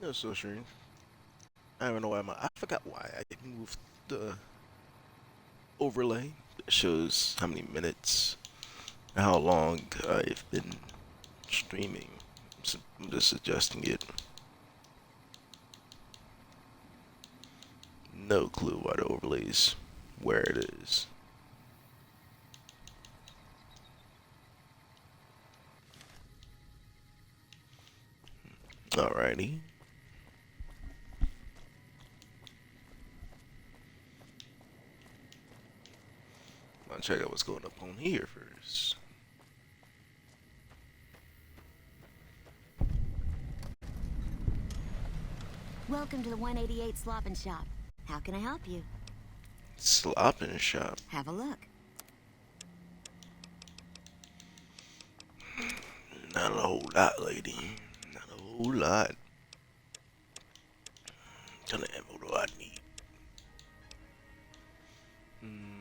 That's so strange. I don't know why I forgot why I moved the overlay that shows how many minutes, how long I've been streaming. I'm just adjusting it. No clue why the overlays where it is. Alrighty. I'll check out what's going up on here first. Welcome to the 188 Slop and Shop. How can I help you? Slop and shop. Have a look. Not a whole lot, lady. Not a whole lot. What kind of ammo do I need? Hmm.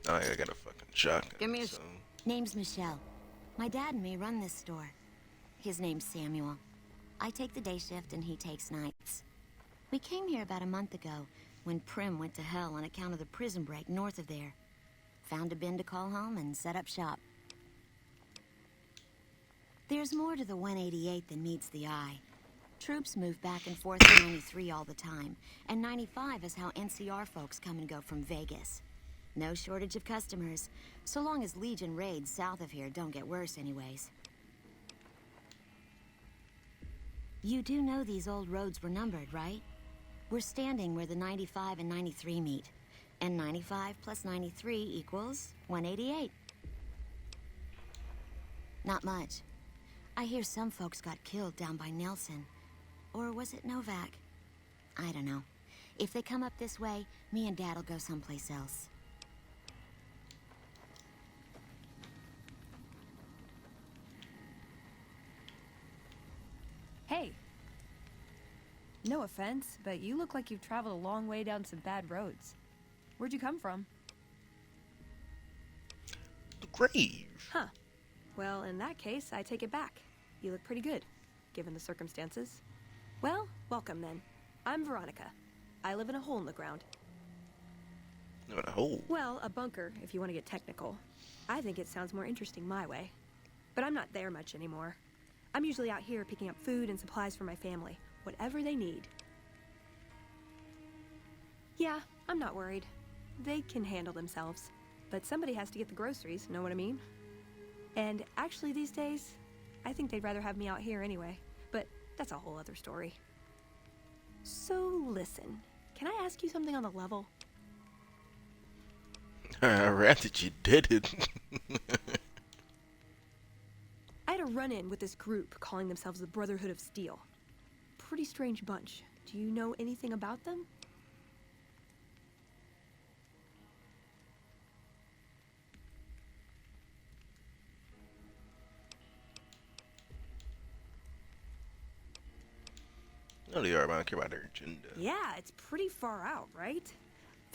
Oh, I got a fucking shotgun. Give me a... So. Name's Michelle. My dad and me run this store. His name's Samuel. I take the day shift and he takes nights. We came here about a month ago when Prim went to hell on account of the prison break north of there. Found a bin to call home and set up shop. There's more to the 188 than meets the eye. Troops move back and forth to 93 all the time, and 95 is how NCR folks come and go from Vegas. No shortage of customers, so long as Legion raids south of here don't get worse anyways. You do know these old roads were numbered, right? We're standing where the 95 and 93 meet, and 95 plus 93 equals 188. Not much. I hear some folks got killed down by Nelson. Or was it Novak? I don't know. If they come up this way, me and Dad'll go someplace else. Hey. No offense, but you look like you've traveled a long way down some bad roads. Where'd you come from? The grave. Huh. Well, in that case, I take it back. You look pretty good, given the circumstances. Well, welcome then. I'm Veronica. I live in a hole in the ground. No, a hole. Well, a bunker, if you want to get technical. I think it sounds more interesting my way. But I'm not there much anymore. I'm usually out here picking up food and supplies for my family, whatever they need. Yeah, I'm not worried. They can handle themselves. But somebody has to get the groceries, know what I mean? And actually these days, I think they'd rather have me out here anyway. But that's a whole other story. So listen, can I ask you something on the level? I read that you did it. I had a run-in with this group calling themselves the Brotherhood of Steel. Pretty strange bunch. Do you know anything about them? No, they are, but I don't care about their agenda. Yeah, it's pretty far out, right?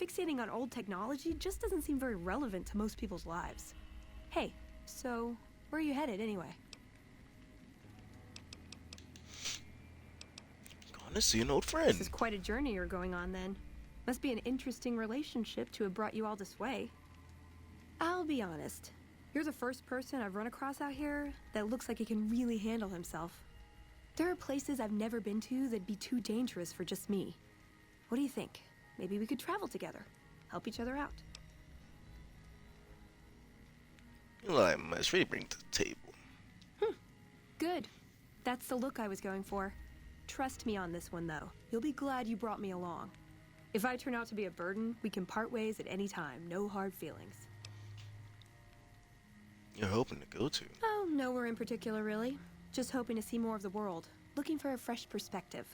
Fixating on old technology just doesn't seem very relevant to most people's lives. Hey, so where are you headed anyway? Going to see an old friend. This is quite a journey you're going on then. Must be an interesting relationship to have brought you all this way. I'll be honest. You're the first person I've run across out here that looks like he can really handle himself. There are places I've never been to that'd be too dangerous for just me. What do you think? Maybe we could travel together. Help each other out. You know, like much really bring to the table. Good. That's the look I was going for. Trust me on this one, though. You'll be glad you brought me along. If I turn out to be a burden, we can part ways at any time. No hard feelings. You're hoping to go to. Oh, nowhere in particular, really. Just hoping to see more of the world. Looking for a fresh perspective.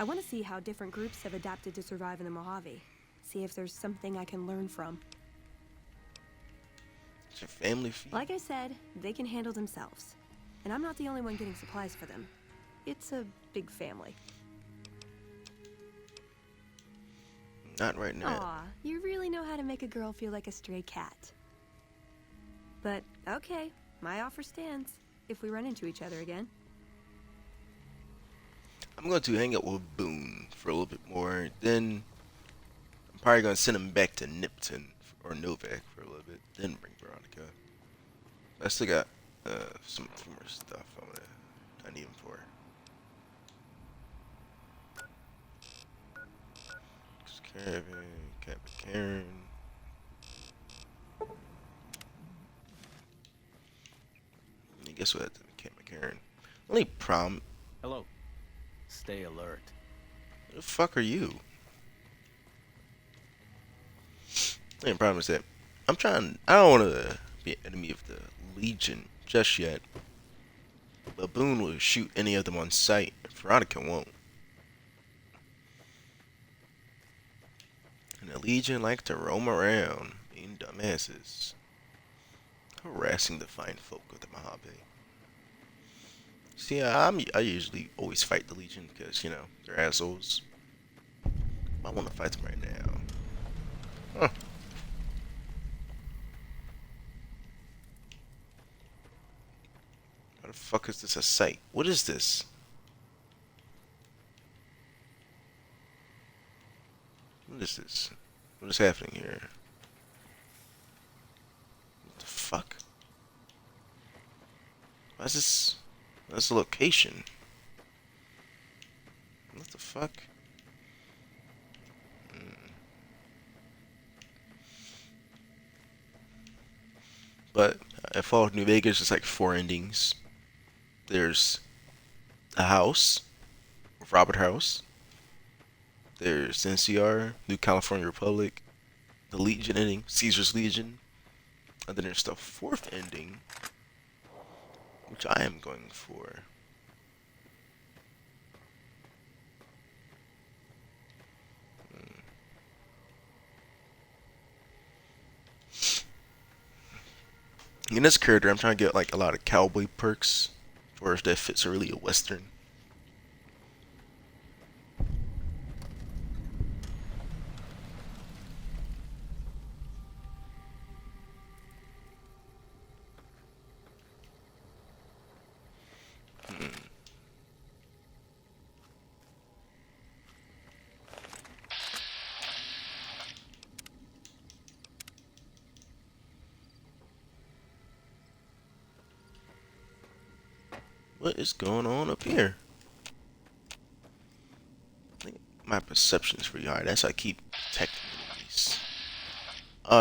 I want to see how different groups have adapted to survive in the Mojave. See if there's something I can learn from. It's your family feud. Like I said, they can handle themselves. And I'm not the only one getting supplies for them. It's a big family. Not right now. Aw, you really know how to make a girl feel like a stray cat. But, okay, my offer stands, if we run into each other again. I'm going to hang out with Boone for a little bit more. Then I'm probably going to send him back to Nipton or Novak for a little bit. Then bring Veronica. I still got some more stuff I need him for. Kevin, Karen. I guess what? Karen. Only problem. Hello. Stay alert. Who the fuck are you? The only problem is that I don't want to be an enemy of the Legion just yet. But Boone will shoot any of them on sight. Veronica won't. And the Legion like to roam around, being dumbasses. Harassing the fine folk of the Mojave. See, I usually always fight the Legion because, you know, they're assholes. I want to fight them right now. Huh. How the fuck is this a site? What is this? What is this? What is happening here? What the fuck? Why is this? That's the location. What the fuck? But at Fallout New Vegas, it's like 4 endings. There's a house, Robert House. There's NCR, New California Republic, the Legion ending, Caesar's Legion, and then there's the 4th ending, which I am going for. In this character, I'm trying to get like a lot of cowboy perks, or if that fits really a western. What is going on up here? I think my perception's pretty high. That's why I keep detecting enemies.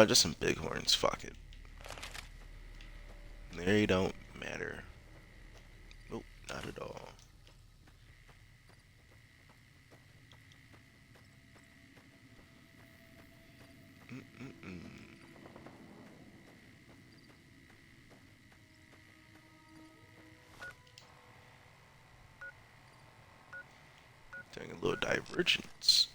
Just some bighorns. Fuck it. They don't matter. Nope, not at all. Taking a little divergence.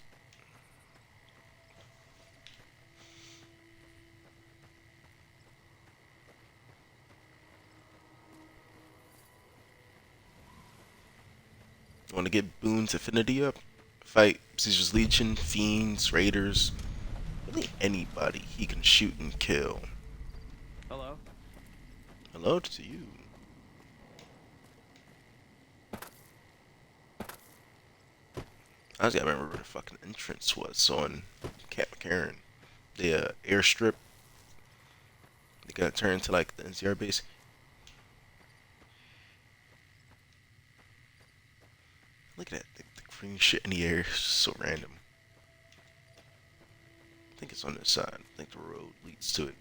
Want to get Boone's affinity up? Fight Caesar's Legion, Fiends, Raiders. Really anybody he can shoot and kill. Hello. Hello to you. I just gotta remember where the fucking entrance was on Cat McCarran. The airstrip. They gotta turn to like the NCR base. Look at that, the green shit in the air is so random. I think it's on this side. I think the road leads to it.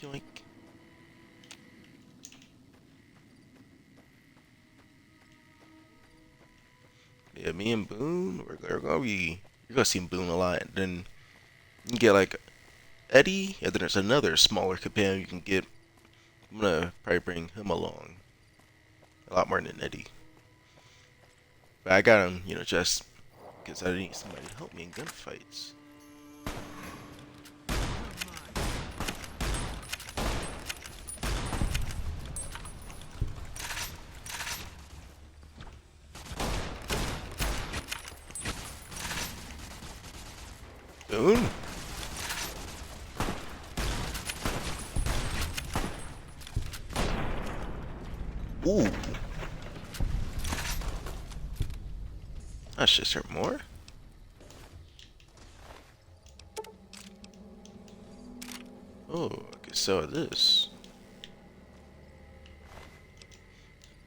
Yoink. Yeah, me and Boone, we're gonna be, you're gonna see Boone a lot. And then you can get like Eddie, and then there's another smaller companion you can get. I'm gonna probably bring him along. A lot more than Eddie. But I got him, you know, just because I need somebody to help me in gunfights. Boone. Ooh. I should start more. Oh, I can sell this.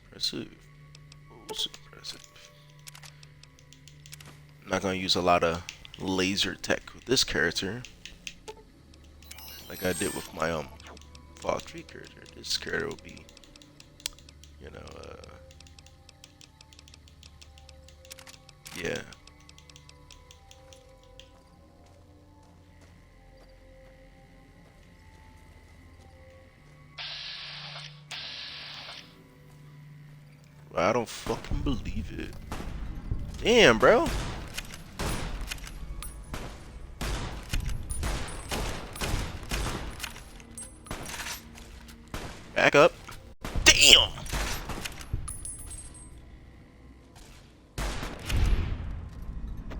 Impressive. Most impressive. I'm not gonna use a lot of laser tech with this character, like I did with my Fall 3 character. This character will be, you know, yeah. I don't fucking believe it. Damn, bro. Back up. Damn.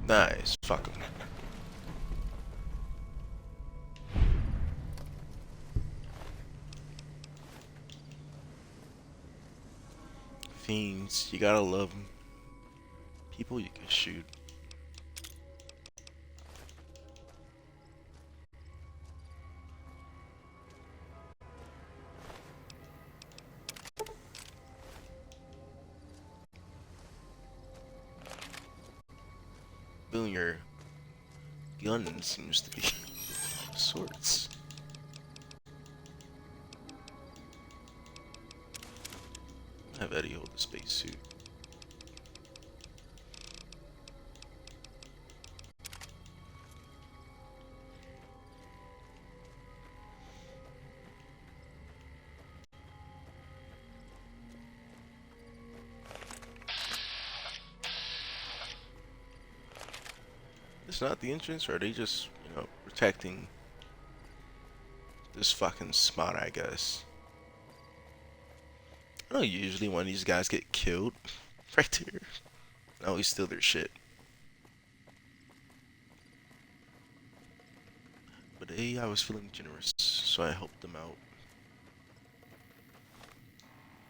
Nice. Fuck him. Fiends, you gotta love them. People you can shoot. Boom, your gun seems to be of sorts. Have Eddie hold the spacesuit. It's not the entrance, or are they just, protecting this fucking spot, I guess. I know usually when these guys get killed, right there, I always steal their shit. But hey, I was feeling generous, so I helped them out.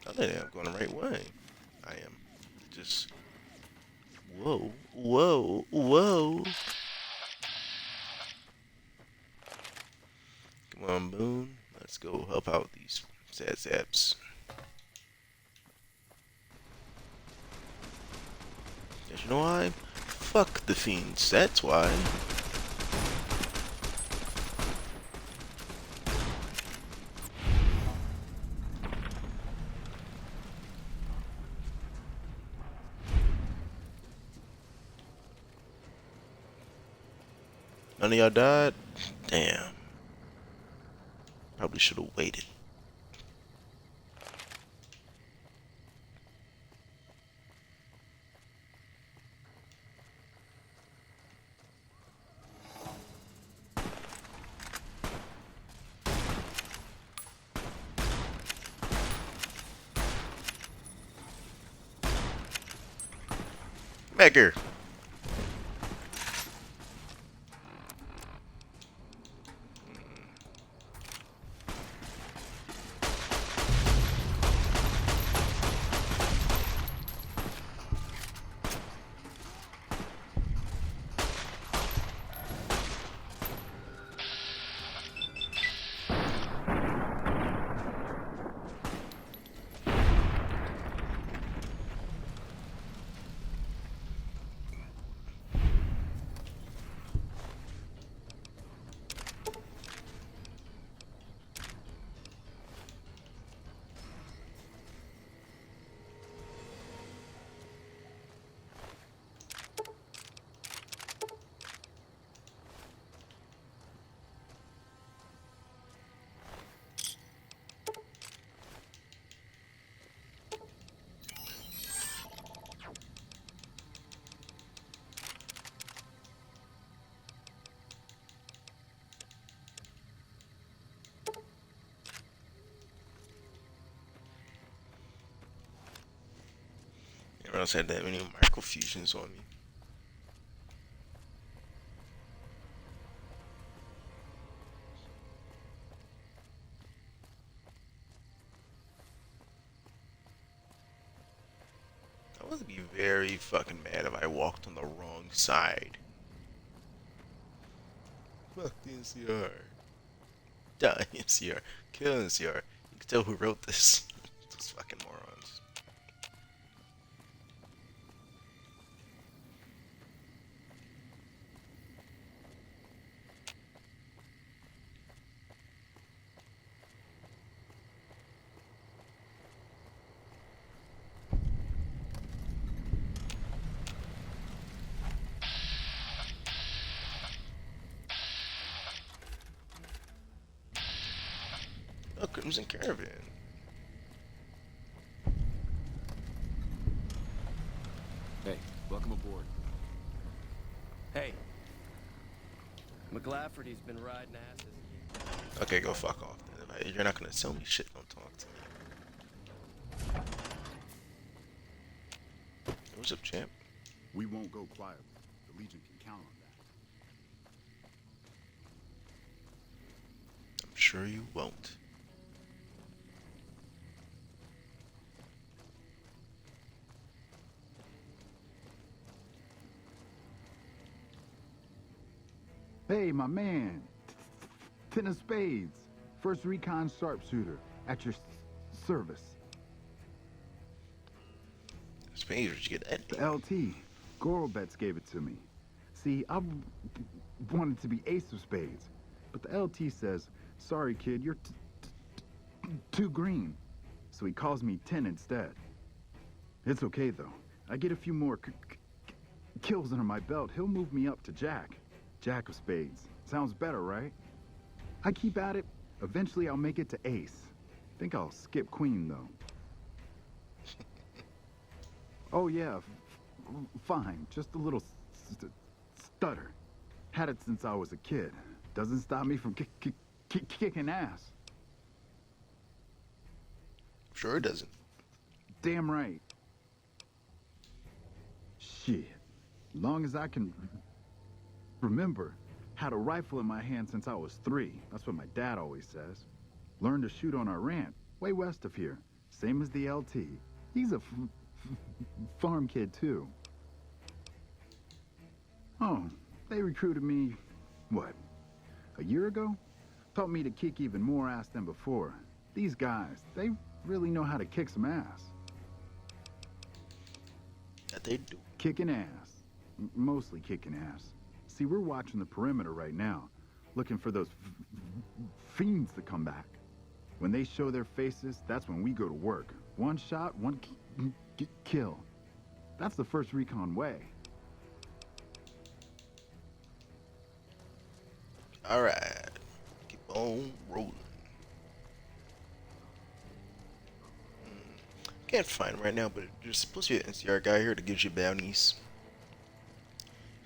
I think I'm going the right way. I am. Just, whoa, whoa, whoa. Come on, Boone. Let's go help out these sad saps. Yes, you know why? Fuck the fiends. That's why. None of y'all died? Damn. Probably should have waited. Back here. Everyone else had that many microfusions on me. I would be very fucking mad if I walked on the wrong side. Fuck the NCR. Die NCR. Kill NCR. You can tell who wrote this. Those fucking morons. Oh, Crimson Caravan. Hey, welcome aboard. Hey. McLafferty's been riding asses. Okay, go fuck off then. If you're not gonna tell me shit, don't talk to me. What's up, champ? We won't go quietly. The Legion can count on that. I'm sure you won't. Hey, my man. Ten of Spades. First recon sharpshooter. At your service. Spades, where'd you get that? The LT. Gorobets gave it to me. See, I wanted to be Ace of Spades. But the LT says, sorry kid, you're too green. So he calls me 10 instead. It's okay though. I get a few more kills under my belt. He'll move me up to Jack. Jack of Spades. Sounds better, right? I keep at it. Eventually I'll make it to Ace. Think I'll skip Queen though. Oh yeah, fine. Just a little stutter. Had it since I was a kid. Doesn't stop me from kicking ass. Sure it doesn't. Damn right. Shit. Long as I can remember, had a rifle in my hand since I was 3. That's what my dad always says. Learned to shoot on our ranch, way west of here. Same as the LT. He's a farm kid too. Oh, they recruited me, what, a year ago? Taught me to kick even more ass than before. These guys, they really know how to kick some ass. That they do. Kicking ass. Mostly kicking ass. See, we're watching the perimeter right now, looking for those fiends to come back. When they show their faces, that's when we go to work. One shot, one kill. That's the first recon way. Alright. Keep on rolling. Can't find him right now, but there's supposed to be an NCR guy here that gives you bounties.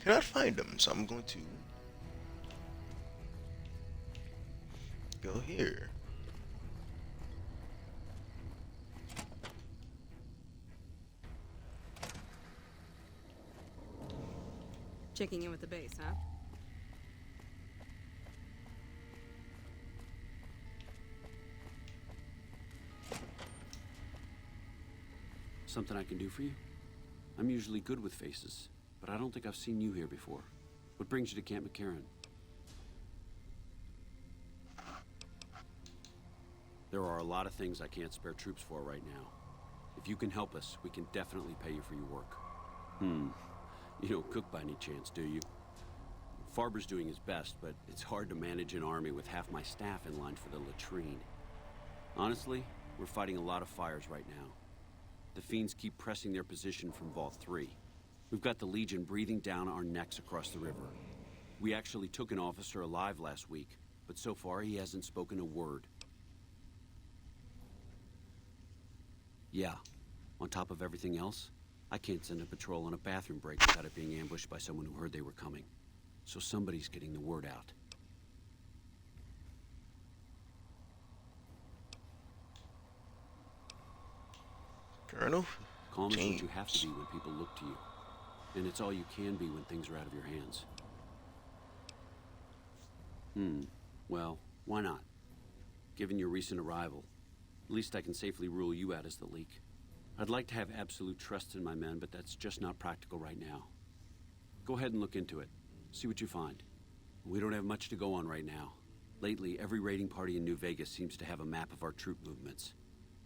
Cannot find him, so I'm going to go here. Checking in with the base, huh? Something I can do for you? I'm usually good with faces, but I don't think I've seen you here before. What brings you to Camp McCarran? There are a lot of things I can't spare troops for right now. If you can help us, we can definitely pay you for your work. You don't cook by any chance, do you? Farber's doing his best, but it's hard to manage an army with half my staff in line for the latrine. Honestly, we're fighting a lot of fires right now. The fiends keep pressing their position from Vault 3. We've got the Legion breathing down our necks across the river. We actually took an officer alive last week, but so far he hasn't spoken a word. Yeah, on top of everything else, I can't send a patrol on a bathroom break without it being ambushed by someone who heard they were coming. So somebody's getting the word out. Colonel? Calm is what James. you have to be when people look to you. And it's all you can be when things are out of your hands. Well, why not? Given your recent arrival, at least I can safely rule you out as the leak. I'd like to have absolute trust in my men, but that's just not practical right now. Go ahead and look into it. See what you find. We don't have much to go on right now. Lately, every raiding party in New Vegas seems to have a map of our troop movements.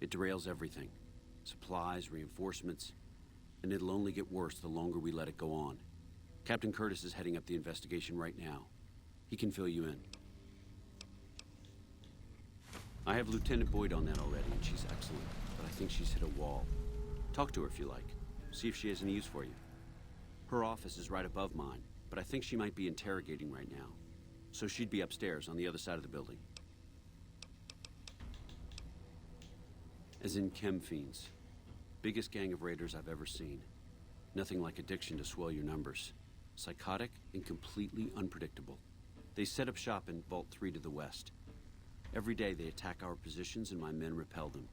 It derails everything. Supplies, reinforcements, and it'll only get worse the longer we let it go on. Captain Curtis is heading up the investigation right now. He can fill you in. I have Lieutenant Boyd on that already, and she's excellent, but I think she's hit a wall. Talk to her if you like. See if she has any use for you. Her office is right above mine, but I think she might be interrogating right now. So she'd be upstairs on the other side of the building. As in chem fiends. Biggest gang of raiders I've ever seen. Nothing like addiction to swell your numbers. Psychotic and completely unpredictable. They set up shop in Vault 3 to the west. Every day they attack our positions and my men repel them.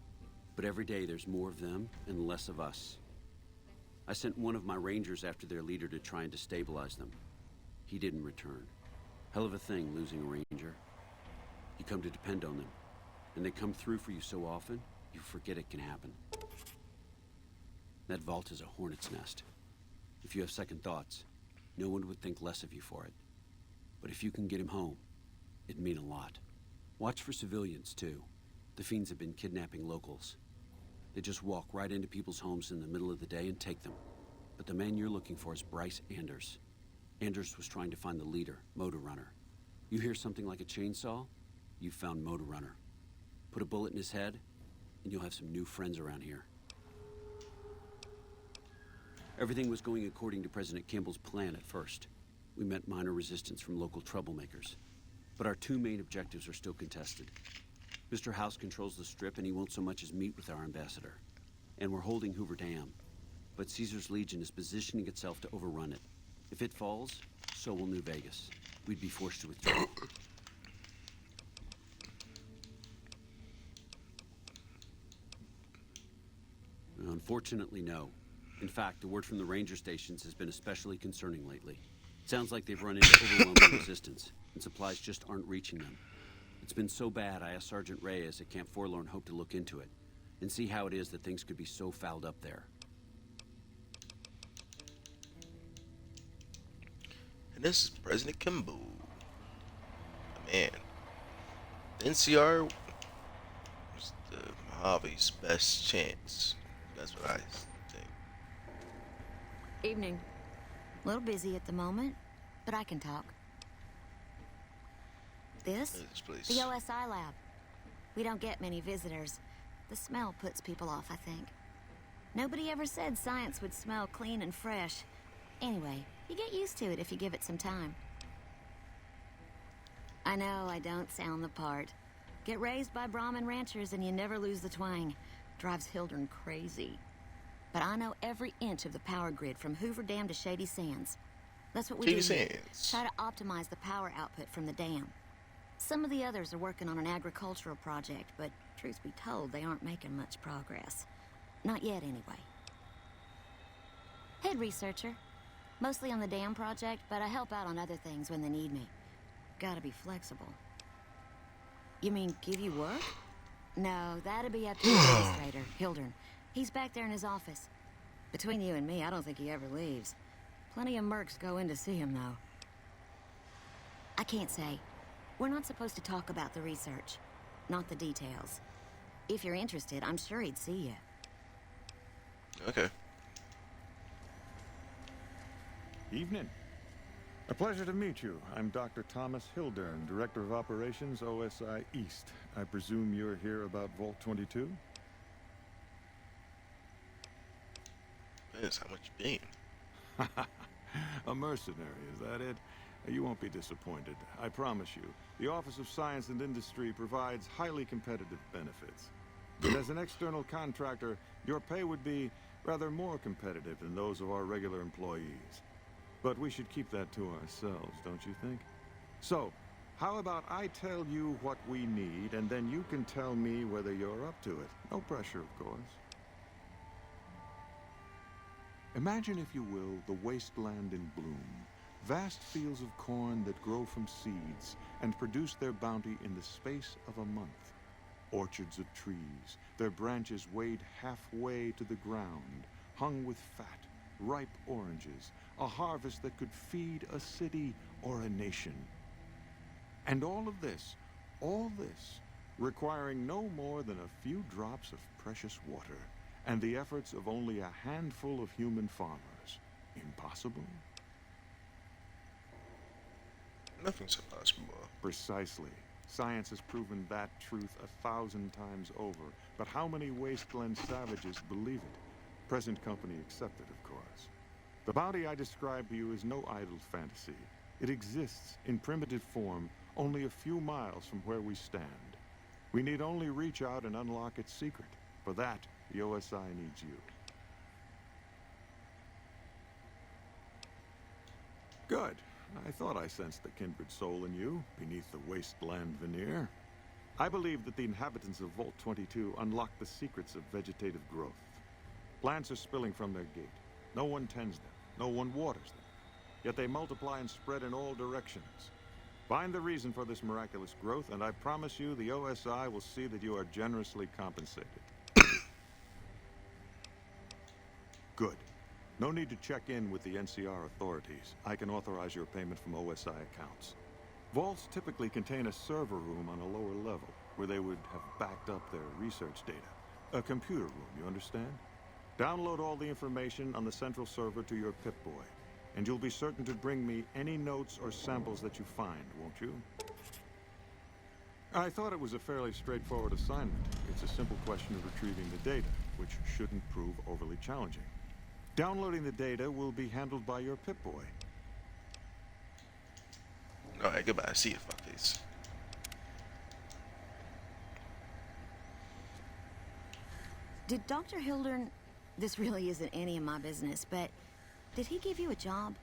But every day there's more of them and less of us. I sent one of my rangers after their leader to try and destabilize them. He didn't return. Hell of a thing, losing a ranger. You come to depend on them, and they come through for you so often, you forget it can happen. That vault is a hornet's nest. If you have second thoughts, no one would think less of you for it. But if you can get him home, it'd mean a lot. Watch for civilians, too. The fiends have been kidnapping locals. They just walk right into people's homes in the middle of the day and take them. But the man you're looking for is Bryce Anders. Anders was trying to find the leader, Motor Runner. You hear something like a chainsaw? You've found Motor Runner. Put a bullet in his head, and you'll have some new friends around here. Everything was going according to President Kimball's plan at first. We met minor resistance from local troublemakers. But our two main objectives are still contested. Mr. House controls the Strip, and he won't so much as meet with our ambassador. And we're holding Hoover Dam. But Caesar's Legion is positioning itself to overrun it. If it falls, so will New Vegas. We'd be forced to withdraw. Unfortunately, no. In fact, the word from the ranger stations has been especially concerning lately. It sounds like they've run into overwhelming resistance, and supplies just aren't reaching them. It's been so bad, I asked Sergeant Reyes at Camp Forlorn Hope to look into it, and see how it is that things could be so fouled up there. And this is President Kimball. Man, NCR was the Mojave's best chance. That's what I think. Evening. A little busy at the moment, but I can talk. This? Look at this place. The OSI lab. We don't get many visitors. The smell puts people off, I think. Nobody ever said science would smell clean and fresh. Anyway, you get used to it if you give it some time. I know I don't sound the part. Get raised by Brahmin ranchers and you never lose the twang. Drives Hildern crazy. But I know every inch of the power grid from Hoover Dam to Shady Sands. That's what we do. Shady here. Sands. Try to optimize the power output from the dam. Some of the others are working on an agricultural project, but truth be told, they aren't making much progress. Not yet, anyway. Head researcher. Mostly on the dam project, but I help out on other things when they need me. Gotta be flexible. You mean give you work? No, that'd be up to the administrator, Hildern. He's back there in his office. Between you and me, I don't think he ever leaves. Plenty of mercs go in to see him, though. I can't say. We're not supposed to talk about the research. Not the details. If you're interested, I'm sure he'd see you. Okay. Evening. A pleasure to meet you. I'm Dr. Thomas Hildern, Director of Operations, OSI East. I presume you're here about Vault 22? Yes, how much you been? A mercenary, is that it? You won't be disappointed. I promise you. The Office of Science and Industry provides highly competitive benefits. But as an external contractor, your pay would be rather more competitive than those of our regular employees. But we should keep that to ourselves, don't you think? So, how about I tell you what we need, and then you can tell me whether you're up to it. No pressure, of course. Imagine, if you will, the wasteland in bloom. Vast fields of corn that grow from seeds and produce their bounty in the space of a month. Orchards of trees, their branches weighed halfway to the ground, hung with fat, ripe oranges, a harvest that could feed a city or a nation. And all this, requiring no more than a few drops of precious water, and the efforts of only a handful of human farmers. Impossible? Nothing's impossible. Precisely. Science has proven that truth 1,000 times over. But how many wasteland savages believe it? Present company accepted, of course. The bounty I described to you is no idle fantasy. It exists in primitive form only a few miles from where we stand. We need only reach out and unlock its secret. For that, the OSI needs you. Good. I thought I sensed the kindred soul in you, beneath the wasteland veneer. I believe that the inhabitants of Vault 22 unlock the secrets of vegetative growth. Plants are spilling from their gate. No one tends them. No one waters them. Yet they multiply and spread in all directions. Find the reason for this miraculous growth, and I promise you the OSI will see that you are generously compensated. Good. No need to check in with the NCR authorities. I can authorize your payment from OSI accounts. Vaults typically contain a server room on a lower level, where they would have backed up their research data. A computer room, you understand? Download all the information on the central server to your Pip-Boy, and you'll be certain to bring me any notes or samples that you find, won't you? I thought it was a fairly straightforward assignment. It's a simple question of retrieving the data, which shouldn't prove overly challenging. Downloading the data will be handled by your Pip-Boy. Alright, goodbye. See you, fuckface. Did Dr. Hildern... This really isn't any of my business, but... Did he give you a job?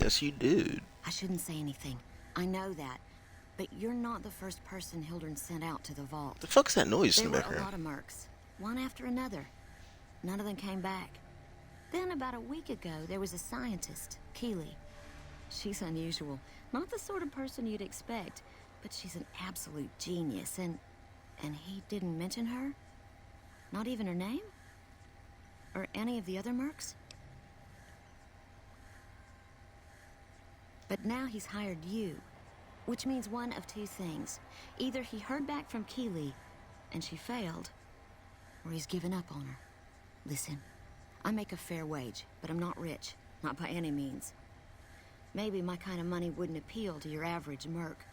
Yes, you did. I shouldn't say anything. I know that. But you're not the first person Hildern sent out to the vault. The fuck's that noise in There the were a background? lot of mercs. One after another. None of them came back. Then about a week ago, there was a scientist, Keeley. She's unusual. Not the sort of person you'd expect, but she's an absolute genius, and he didn't mention her? Not even her name? Or any of the other mercs? But now he's hired you, which means one of two things. Either he heard back from Keeley, and she failed, or he's given up on her. Listen, I make a fair wage, but I'm not rich. Not by any means. Maybe my kind of money wouldn't appeal to your average merc.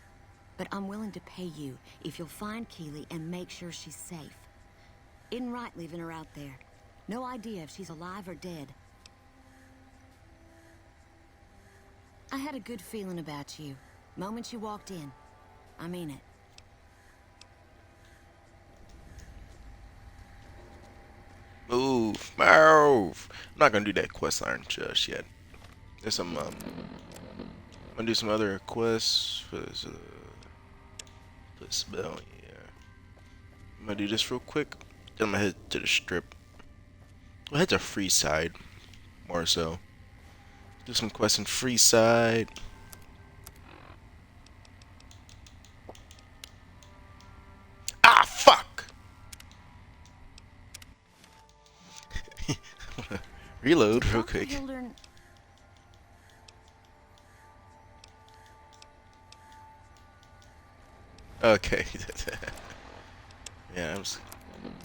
But I'm willing to pay you if you'll find Keeley and make sure she's safe. Isn't right leaving her out there. No idea if she's alive or dead. I had a good feeling about you. Moment you walked in. I mean it. Move, move. I'm not gonna do that quest line just yet. There's some I'm gonna do some other quests for this spell. Yeah, I'm gonna do this real quick. Then I'm gonna head to the strip. We'll head to Freeside, more so. Do some quests in Freeside. Ah, fuck! Reload real Dr. quick. Hildern... Okay. Yeah, I'm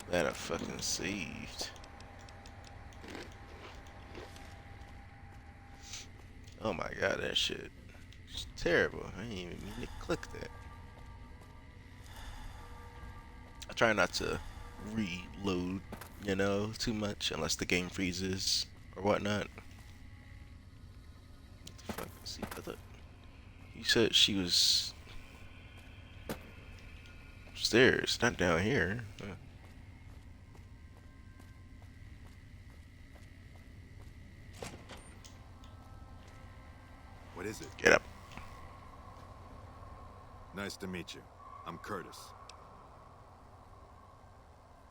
glad I fucking saved. Oh my god, that shit. It's terrible. I didn't even mean to click that. I try not to reload, you know, too much unless the game freezes or whatnot. What the fuck? See, I thought you said she was upstairs, not down here. What is it? Get up. Nice to meet you. I'm Curtis.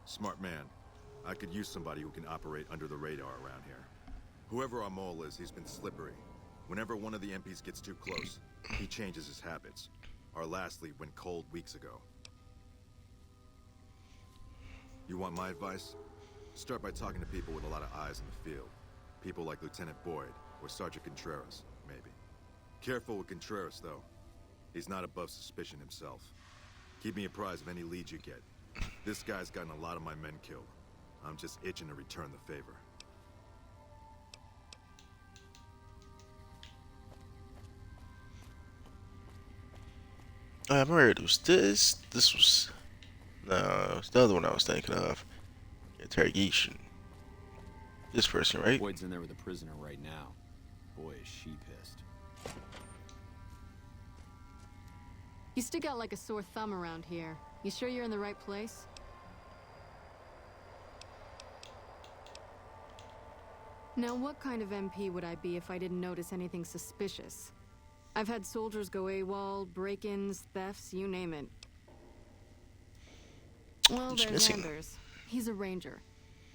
Smart man. I could use somebody who can operate under the radar around here. Whoever our mole is, he's been slippery. Whenever one of the MPs gets too close, he changes his habits. Our last lead went cold weeks ago. You want my advice? Start by talking to people with a lot of eyes in the field. People like Lieutenant Boyd or Sergeant Contreras, maybe. Careful with Contreras, though. He's not above suspicion himself. Keep me apprised of any leads you get. This guy's gotten a lot of my men killed. I'm just itching to return the favor. I remember it was this. This was no, it's the other one I was thinking of. Interrogation. This person, right? Boyd's in there with a prisoner right now. Boy, is she pissed. You stick out like a sore thumb around here. You sure you're in the right place? Now, what kind of MP would I be if I didn't notice anything suspicious? I've had soldiers go AWOL, break-ins, thefts, you name it. Well, Who's there's missing? Anders. He's a ranger.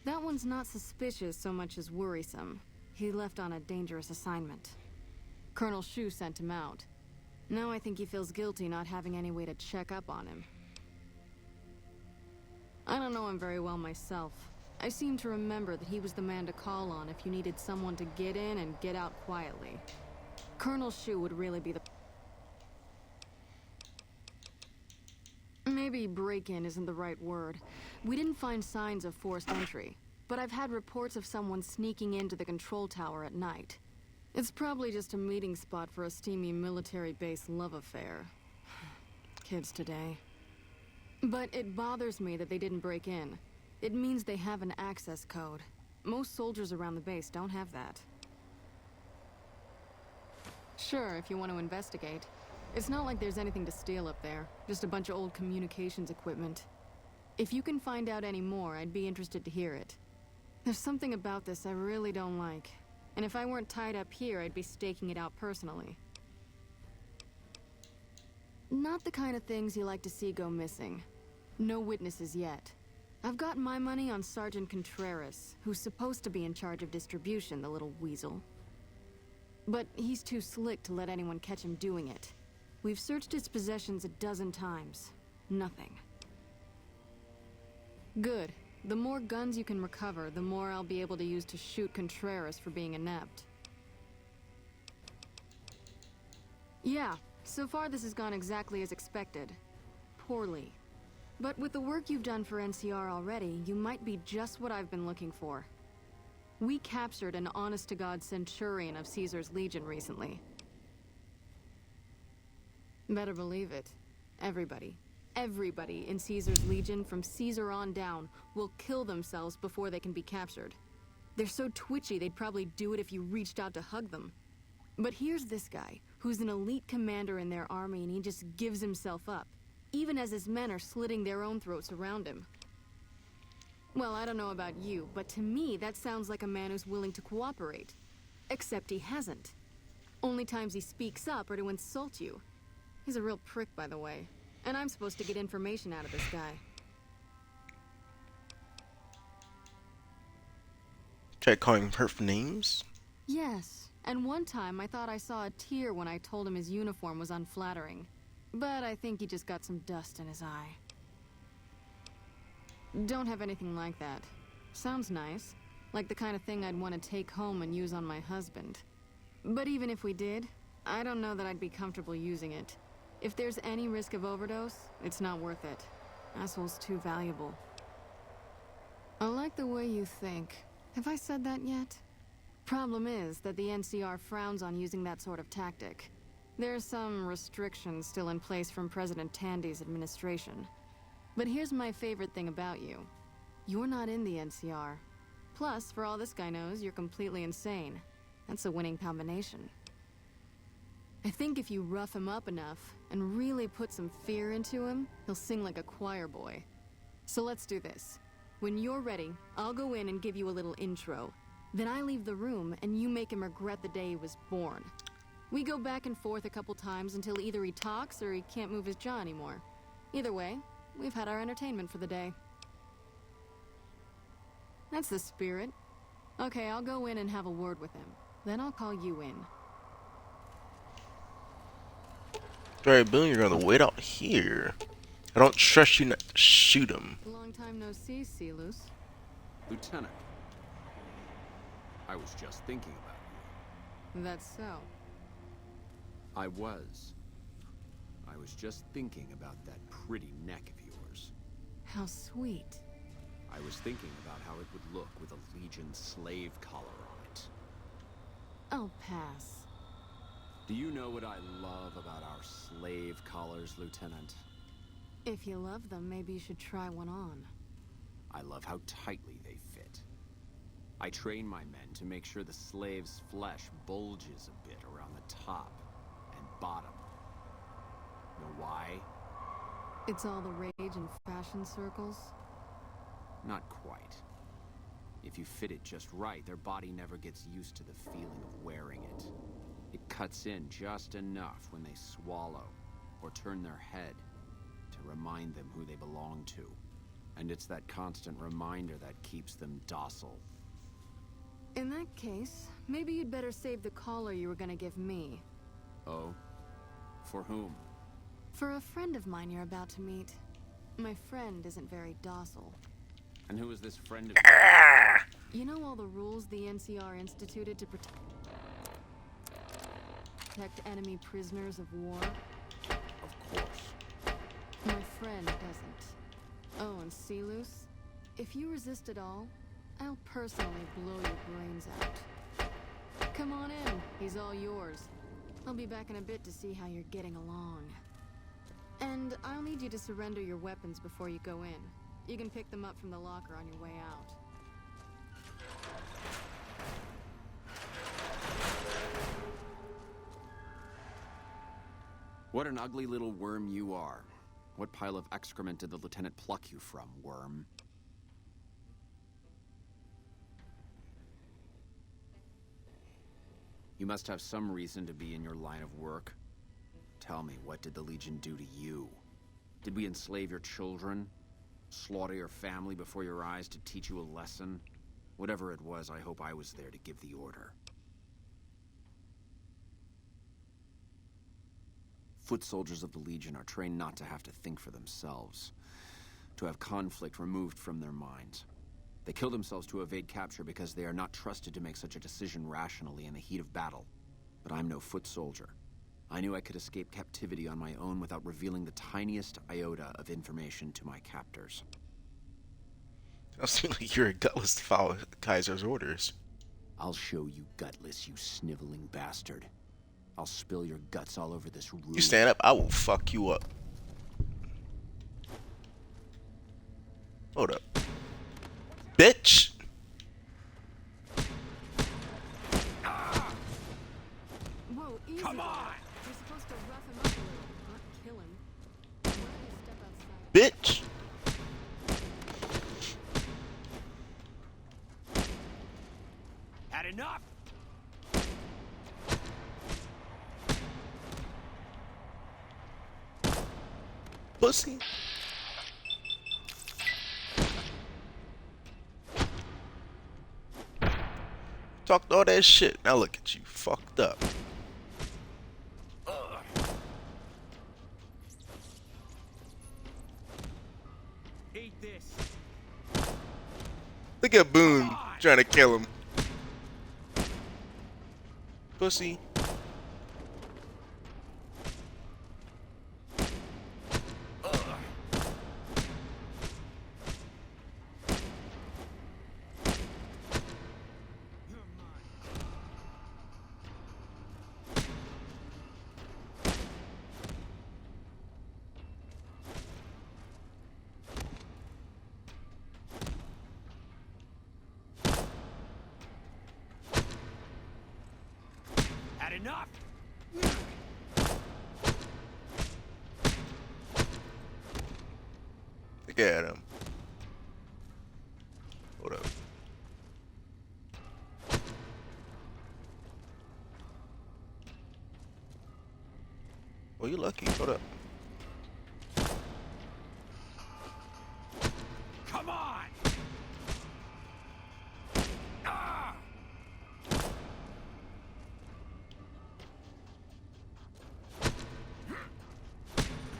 That one's not suspicious so much as worrisome. He left on a dangerous assignment. Colonel Shu sent him out. Now I think he feels guilty not having any way to check up on him. I don't know him very well myself. I seem to remember that he was the man to call on if you needed someone to get in and get out quietly. Colonel Shu would really be the... Maybe break-in isn't the right word. We didn't find signs of forced entry, but I've had reports of someone sneaking into the control tower at night. It's probably just a meeting spot for a steamy military base love affair. Kids today. But it bothers me that they didn't break in. It means they have an access code. Most soldiers around the base don't have that. Sure, if you want to investigate. It's not like there's anything to steal up there. Just a bunch of old communications equipment. If you can find out any more, I'd be interested to hear it. There's something about this I really don't like. And if I weren't tied up here, I'd be staking it out personally. Not the kind of things you like to see go missing. No witnesses yet. I've got my money on Sergeant Contreras, who's supposed to be in charge of distribution, the little weasel. But he's too slick to let anyone catch him doing it. We've searched his possessions a dozen times. Nothing. Good. The more guns you can recover, the more I'll be able to use to shoot Contreras for being inept. Yeah, so far this has gone exactly as expected. Poorly. But with the work you've done for NCR already, you might be just what I've been looking for. We captured an honest-to-God centurion of Caesar's Legion recently. Better believe it. Everybody in Caesar's Legion, from Caesar on down, will kill themselves before they can be captured. They're so twitchy they'd probably do it if you reached out to hug them. But here's this guy, who's an elite commander in their army, and he just gives himself up, even as his men are slitting their own throats around him. Well, I don't know about you, but to me that sounds like a man who's willing to cooperate. Except he hasn't. Only times he speaks up are to insult you. He's a real prick, by the way. And I'm supposed to get information out of this guy. Try calling her for names? Yes, and one time I thought I saw a tear when I told him his uniform was unflattering. But I think he just got some dust in his eye. Don't have anything like that. Sounds nice. Like the kind of thing I'd want to take home and use on my husband. But even if we did, I don't know that I'd be comfortable using it. If there's any risk of overdose, it's not worth it. Asshole's too valuable. I like the way you think. Have I said that yet? Problem is that the NCR frowns on using that sort of tactic. There's some restrictions still in place from President Tandy's administration. But here's my favorite thing about you. You're not in the NCR. Plus, for all this guy knows, you're completely insane. That's a winning combination. I think if you rough him up enough, and really put some fear into him, he'll sing like a choir boy. So let's do this. When you're ready, I'll go in and give you a little intro. Then I leave the room, and you make him regret the day he was born. We go back and forth a couple times until either he talks or he can't move his jaw anymore. Either way, we've had our entertainment for the day. That's the spirit. Okay, I'll go in and have a word with him. Then I'll call you in. Alright, Boone, you're gonna wait out here. I don't trust you not to shoot him. Long time no see, Silus. Lieutenant, I was just thinking about you. That's so. I was just thinking about that pretty neck of yours. How sweet. I was thinking about how it would look with a Legion slave collar on it. I'll pass. Do you know what I love about our slave collars, Lieutenant? If you love them, maybe you should try one on. I love how tightly they fit. I train my men to make sure the slave's flesh bulges a bit around the top and bottom. Know why? It's all the rage in fashion circles? Not quite. If you fit it just right, their body never gets used to the feeling of wearing it. It cuts in just enough when they swallow or turn their head to remind them who they belong to. And it's that constant reminder that keeps them docile. In that case, maybe you'd better save the collar you were gonna give me. Oh? For whom? For a friend of mine you're about to meet. My friend isn't very docile. And who is this friend of You know all the rules the NCR instituted to protect enemy prisoners of war? Of course. My friend doesn't. Oh, and Silus, if you resist at all, I'll personally blow your brains out. Come on in, he's all yours. I'll be back in a bit to see how you're getting along. And I'll need you to surrender your weapons before you go in. You can pick them up from the locker on your way out. What an ugly little worm you are. What pile of excrement did the lieutenant pluck you from, worm? You must have some reason to be in your line of work. Tell me, what did the Legion do to you? Did we enslave your children? Slaughter your family before your eyes to teach you a lesson? Whatever it was, I hope I was there to give the order. Foot soldiers of the Legion are trained not to have to think for themselves, to have conflict removed from their minds. They kill themselves to evade capture because they are not trusted to make such a decision rationally in the heat of battle. But I'm no foot soldier. I knew I could escape captivity on my own without revealing the tiniest iota of information to my captors. Sounds to me like you're gutless to follow Kaiser's orders. I'll show you gutless, you sniveling bastard. I'll spill your guts all over this room. You stand up, I will fuck you up. Hold up. Bitch! Whoa, easy. Come on! You're supposed to rough him up a little, not kill him. Why don't you step outside? Bitch! Had enough? Pussy. Talked all that shit. Now look at you, fucked up. Eat this. Look at Boone trying to kill him. Pussy. Had enough? Look at him. Hold up. Well, you lucky. Hold up. Come on! Ah!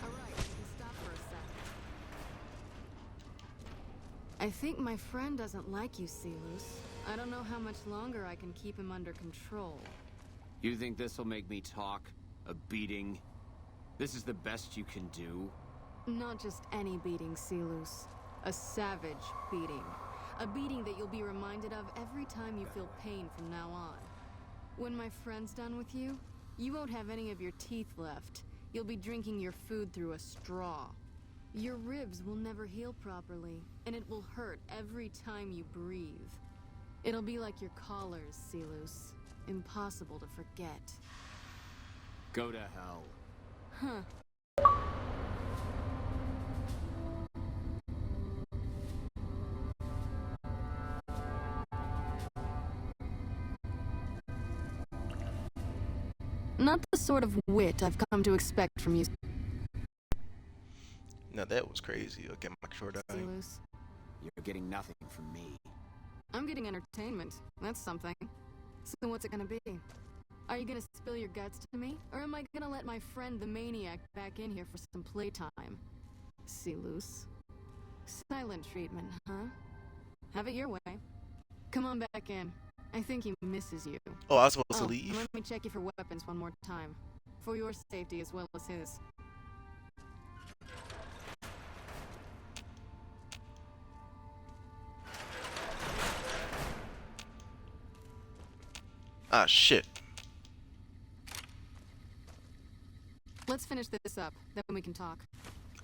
Alright, you can stop for a sec. I think my friend doesn't like you, Silus. I don't know how much longer I can keep him under control. You think this'll make me talk? A beating? This is the best you can do? Not just any beating, Silus. A savage beating. A beating that you'll be reminded of every time you feel pain from now on. When my friend's done with you, you won't have any of your teeth left. You'll be drinking your food through a straw. Your ribs will never heal properly, and it will hurt every time you breathe. It'll be like your collars, Silus. Impossible to forget. Go to hell. Huh. Not the sort of wit I've come to expect from you, Now that was crazy. Okay, my short eye. Silus. You're getting nothing from me. I'm getting entertainment. That's something. So what's it gonna be? Are you gonna spill your guts to me? Or am I gonna let my friend the maniac back in here for some playtime? Silus. Silent treatment, huh? Have it your way. Come on back in. I think he misses you. Oh, I was supposed to And leave? let me check you for weapons one more time. For your safety as well as his. Ah, shit. Let's finish this up, then we can talk.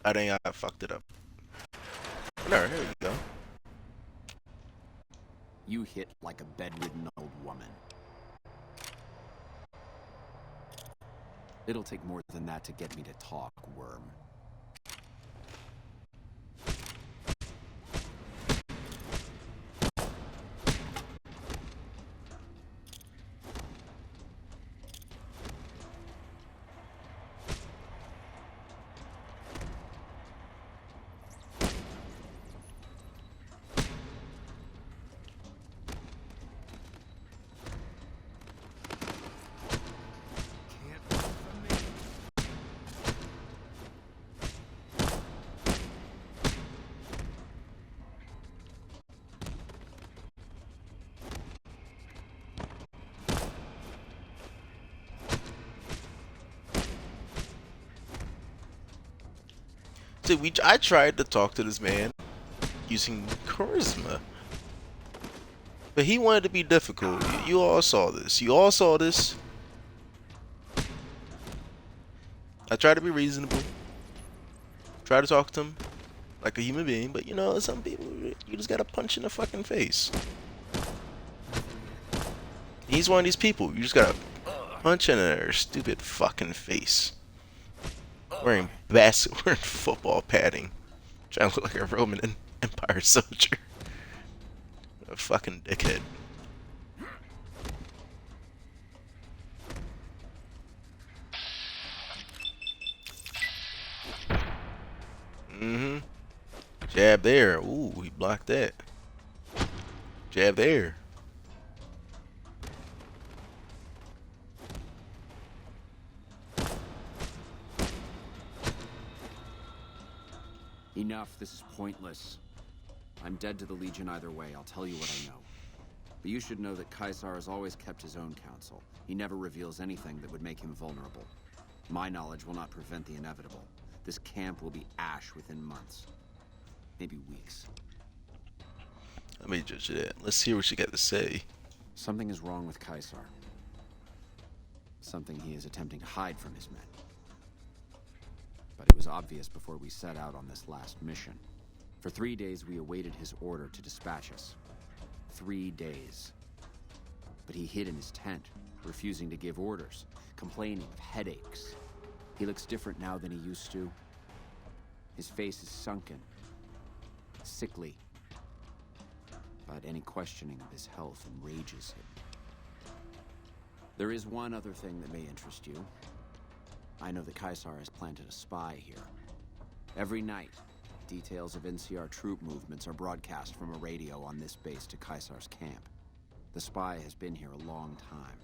I think I fucked it up. There, here we go. You hit like a bedridden old woman. It'll take more than that to get me to talk, worm. See, I tried to talk to this man using charisma, but he wanted to be difficult. You all saw this. You all saw this. I tried to be reasonable. Try to talk to him like a human being, but you know, some people, you just gotta punch in the fucking face. He's one of these people. You just gotta punch in their stupid fucking face. Wearing football padding, trying to look like a Roman Empire soldier. A fucking dickhead. Jab there. Ooh, he blocked that. Jab there. Enough, this is pointless. I'm dead to the Legion either way, I'll tell you what I know. But you should know that Caesar has always kept his own counsel. He never reveals anything that would make him vulnerable. My knowledge will not prevent the inevitable. This camp will be ash within months. Maybe weeks. Let me judge that. Let's hear what you got to say. Something is wrong with Caesar. Something he is attempting to hide from his men. But it was obvious before we set out on this last mission. For 3 days we awaited his order to dispatch us. 3 days. But he hid in his tent, refusing to give orders, complaining of headaches. He looks different now than he used to. His face is sunken, sickly. But any questioning of his health enrages him. There is one other thing that may interest you. I know that Caesar has planted a spy here. Every night, details of NCR troop movements are broadcast from a radio on this base to Caesar's camp. The spy has been here a long time,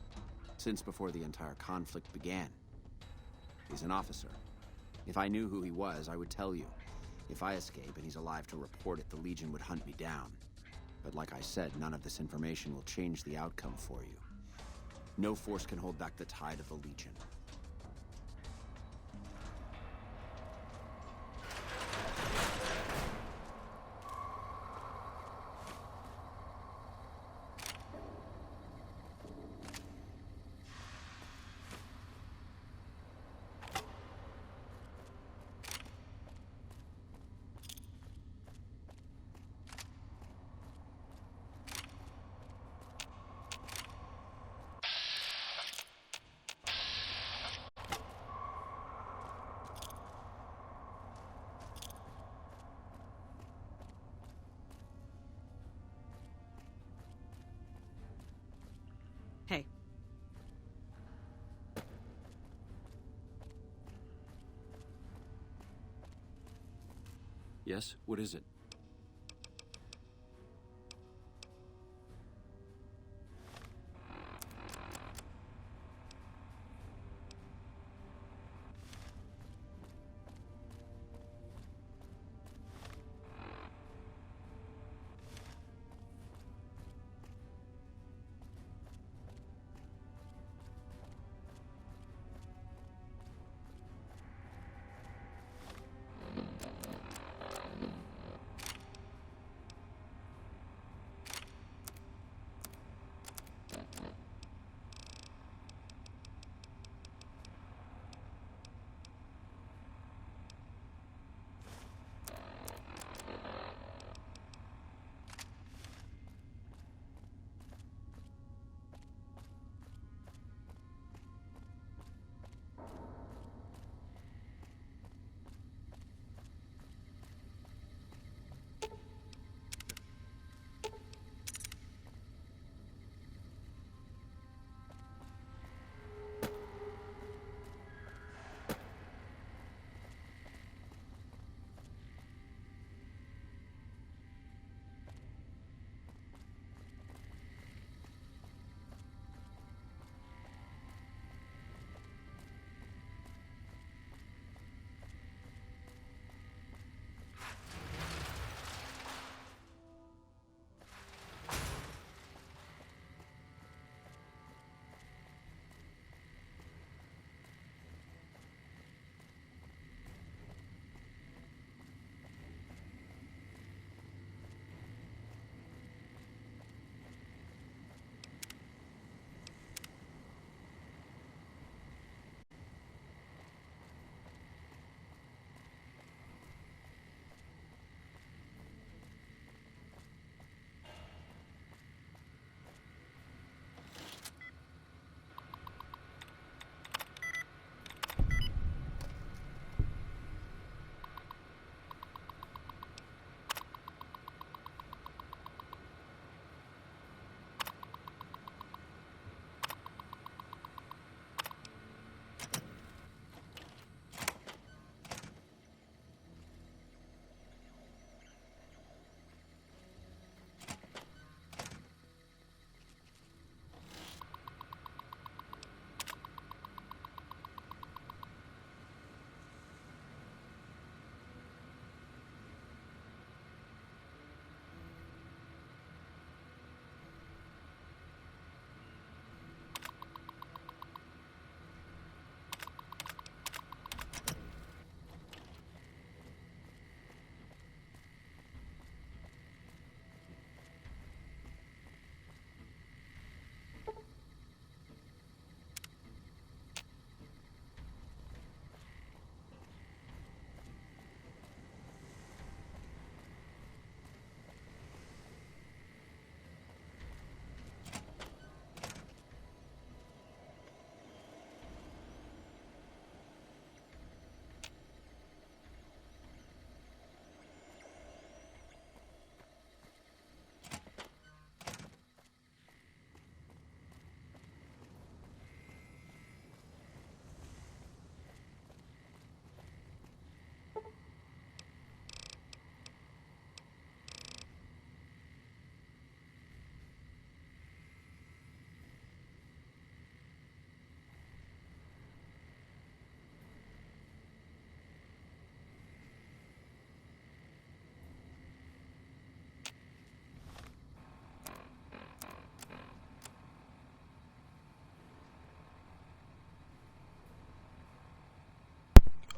since before the entire conflict began. He's an officer. If I knew who he was, I would tell you. If I escape and he's alive to report it, the Legion would hunt me down. But like I said, none of this information will change the outcome for you. No force can hold back the tide of the Legion. Hey. Yes? What is it?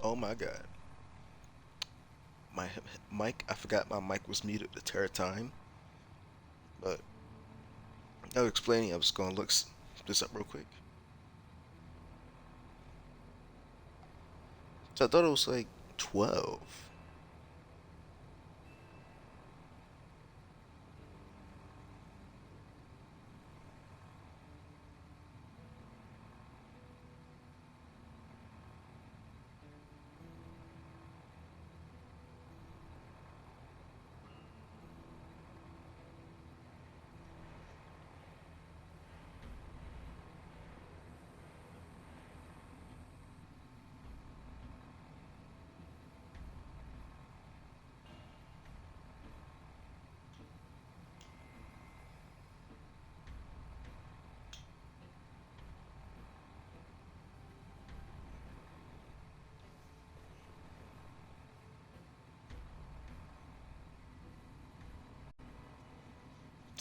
Oh my god. My mic, I forgot my mic was muted the entire time. But I was explaining, I was going to look this up real quick. So I thought it was like 12.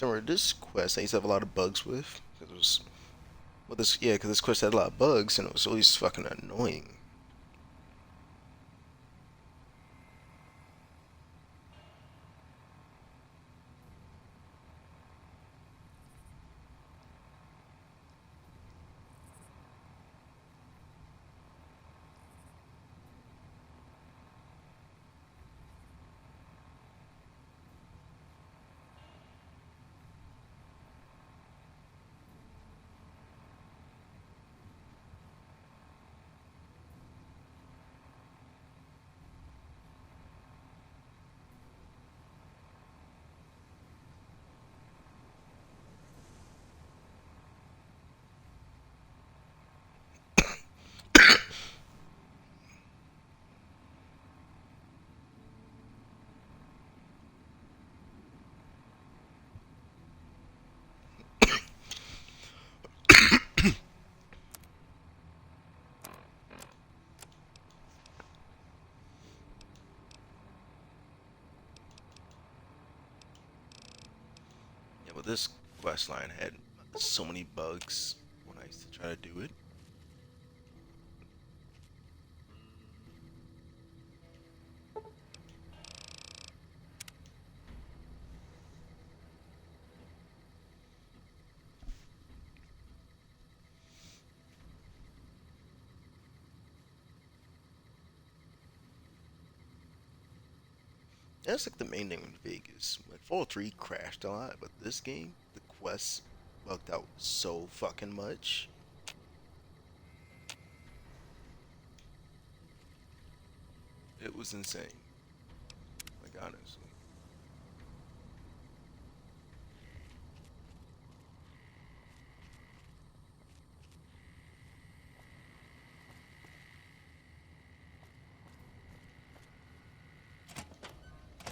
Remember, this quest I used to have a lot of bugs with. Cause it was, well, because this quest had a lot of bugs and it was always fucking annoying. Yeah, but this quest line had so many bugs when I used to try to do it. That's like the main thing in Vegas. Like Fallout 3 crashed a lot, but this game, the quests bugged out so fucking much. It was insane. Like honestly.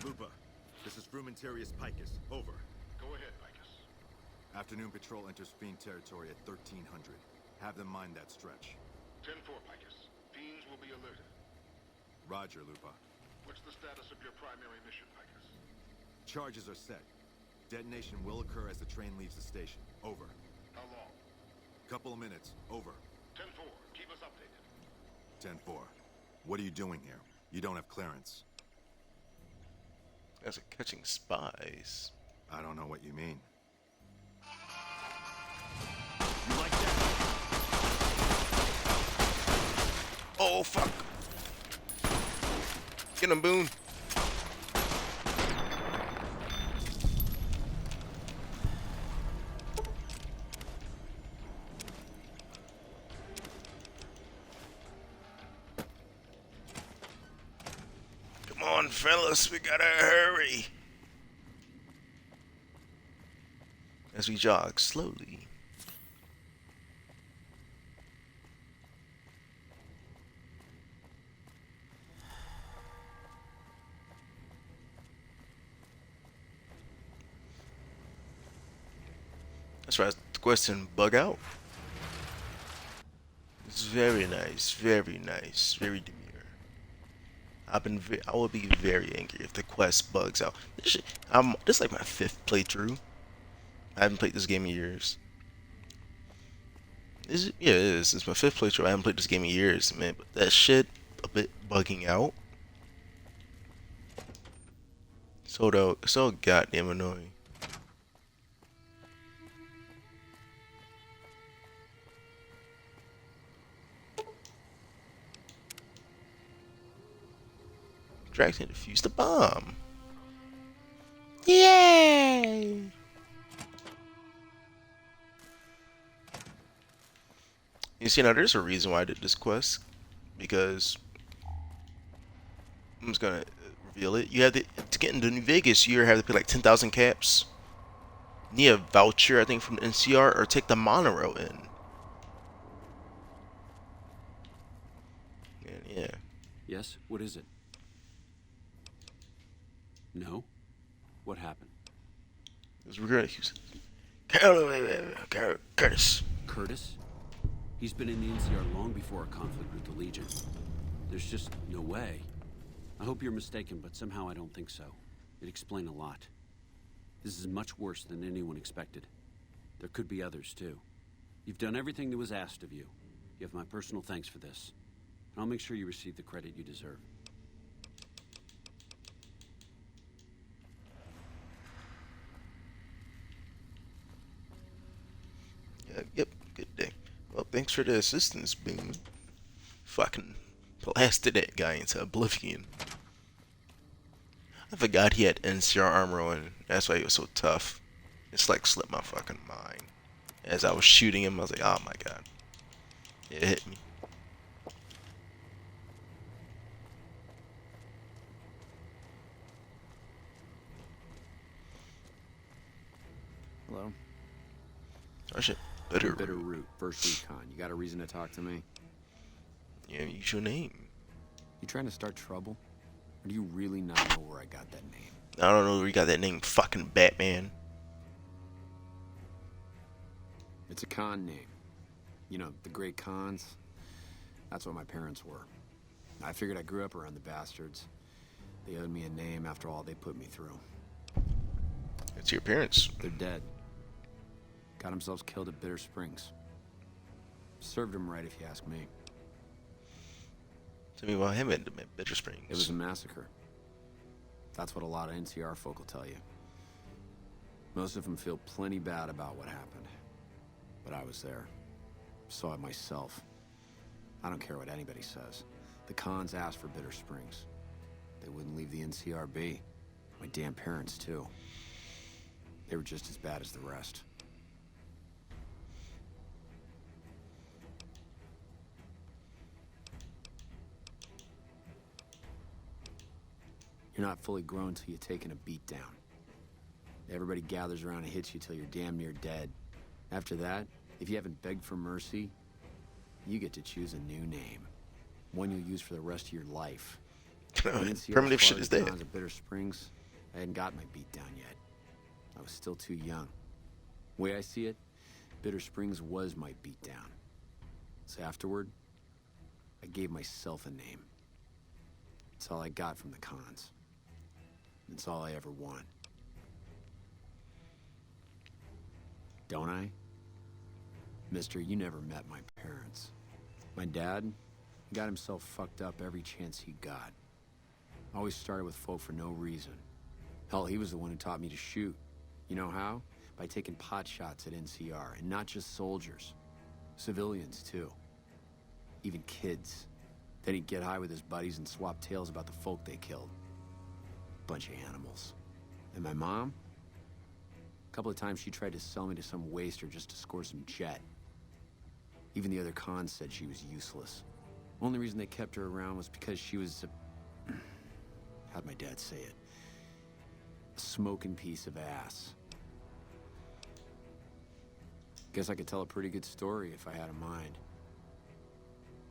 Lupa, this is Frumentarius Picus. Over. Go ahead, Picus. Afternoon patrol enters Fiend territory at 1300. Have them mind that stretch. 10-4, Picus. Fiends will be alerted. Roger, Lupa. What's the status of your primary mission, Picus? Charges are set. Detonation will occur as the train leaves the station. Over. How long? Couple of minutes. Over. 10-4. Keep us updated. 10-4. What are you doing here? You don't have clearance. That's like catching spies. I don't know what you mean. You like that? Oh fuck! Get him, Boone. Come on, fellas, we gotta hurry. As we jog slowly. That's right, the question bug out. It's very nice, very nice, very demure. I will be very angry if the quest bugs out. This is like my 5th playthrough. I haven't played this game in years. Is it? Yeah, it is. It's my 5th playthrough. I haven't played this game in years, man. But that shit, a bit bugging out. So goddamn annoying. Draxton defused the bomb. Yay! You see, now there's a reason why I did this quest, because I'm just gonna reveal it. You have to get into New Vegas. You either have to pay like 10,000 caps, need a voucher, I think, from the NCR, or take the monorail in. And yeah. Yes? What is it? No? What happened? It was regret. Curtis. Curtis? He's been in the NCR long before our conflict with the Legion. There's just no way. I hope you're mistaken, but somehow I don't think so. It'd explain a lot. This is much worse than anyone expected. There could be others, too. You've done everything that was asked of you. You have my personal thanks for this. And I'll make sure you receive the credit you deserve. Yep, good day. Well, thanks for the assistance, Beam. Fucking blasted that guy into oblivion. I forgot he had NCR armor on. That's why he was so tough. It's like slipped my fucking mind. As I was shooting him, I was like, oh my god. It hit me. Hello? Oh shit. Bitter Root, First Recon. You got a reason to talk to me? Yeah, use your name. You trying to start trouble? Or do you really not know where I got that name? I don't know where you got that name, fucking Batman. It's a con name. You know, the great cons. That's what my parents were. I figured I grew up around the bastards. They owed me a name after all they put me through. It's your parents. They're dead. Got themselves killed at Bitter Springs. Served them right, if you ask me. Tell me about him at Bitter Springs. It was a massacre. That's what a lot of NCR folk will tell you. Most of them feel plenty bad about what happened. But I was there. Saw it myself. I don't care what anybody says. The cons asked for Bitter Springs. They wouldn't leave the NCR be. My damn parents, too. They were just as bad as the rest. You're not fully grown till you've taken a beat down. Everybody gathers around and hits you till you're damn near dead. After that, if you haven't begged for mercy, you get to choose a new name. One you'll use for the rest of your life. Primitive shit is dead. At Bitter Springs, I hadn't got my beat down yet. I was still too young. The way I see it, Bitter Springs was my beat down. So afterward, I gave myself a name. It's all I got from the cons. It's all I ever want. Don't I? Mister, you never met my parents. My dad got himself fucked up every chance he got. Always started with folk for no reason. Hell, he was the one who taught me to shoot. You know how? By taking pot shots at NCR, and not just soldiers. Civilians, too. Even kids. Then he'd get high with his buddies and swap tales about the folk they killed. Bunch of animals. And my mom? A couple of times she tried to sell me to some waster just to score some jet. Even the other cons said she was useless. Only reason they kept her around was because she was a... how'd my dad say it? A smoking piece of ass. Guess I could tell a pretty good story if I had a mind.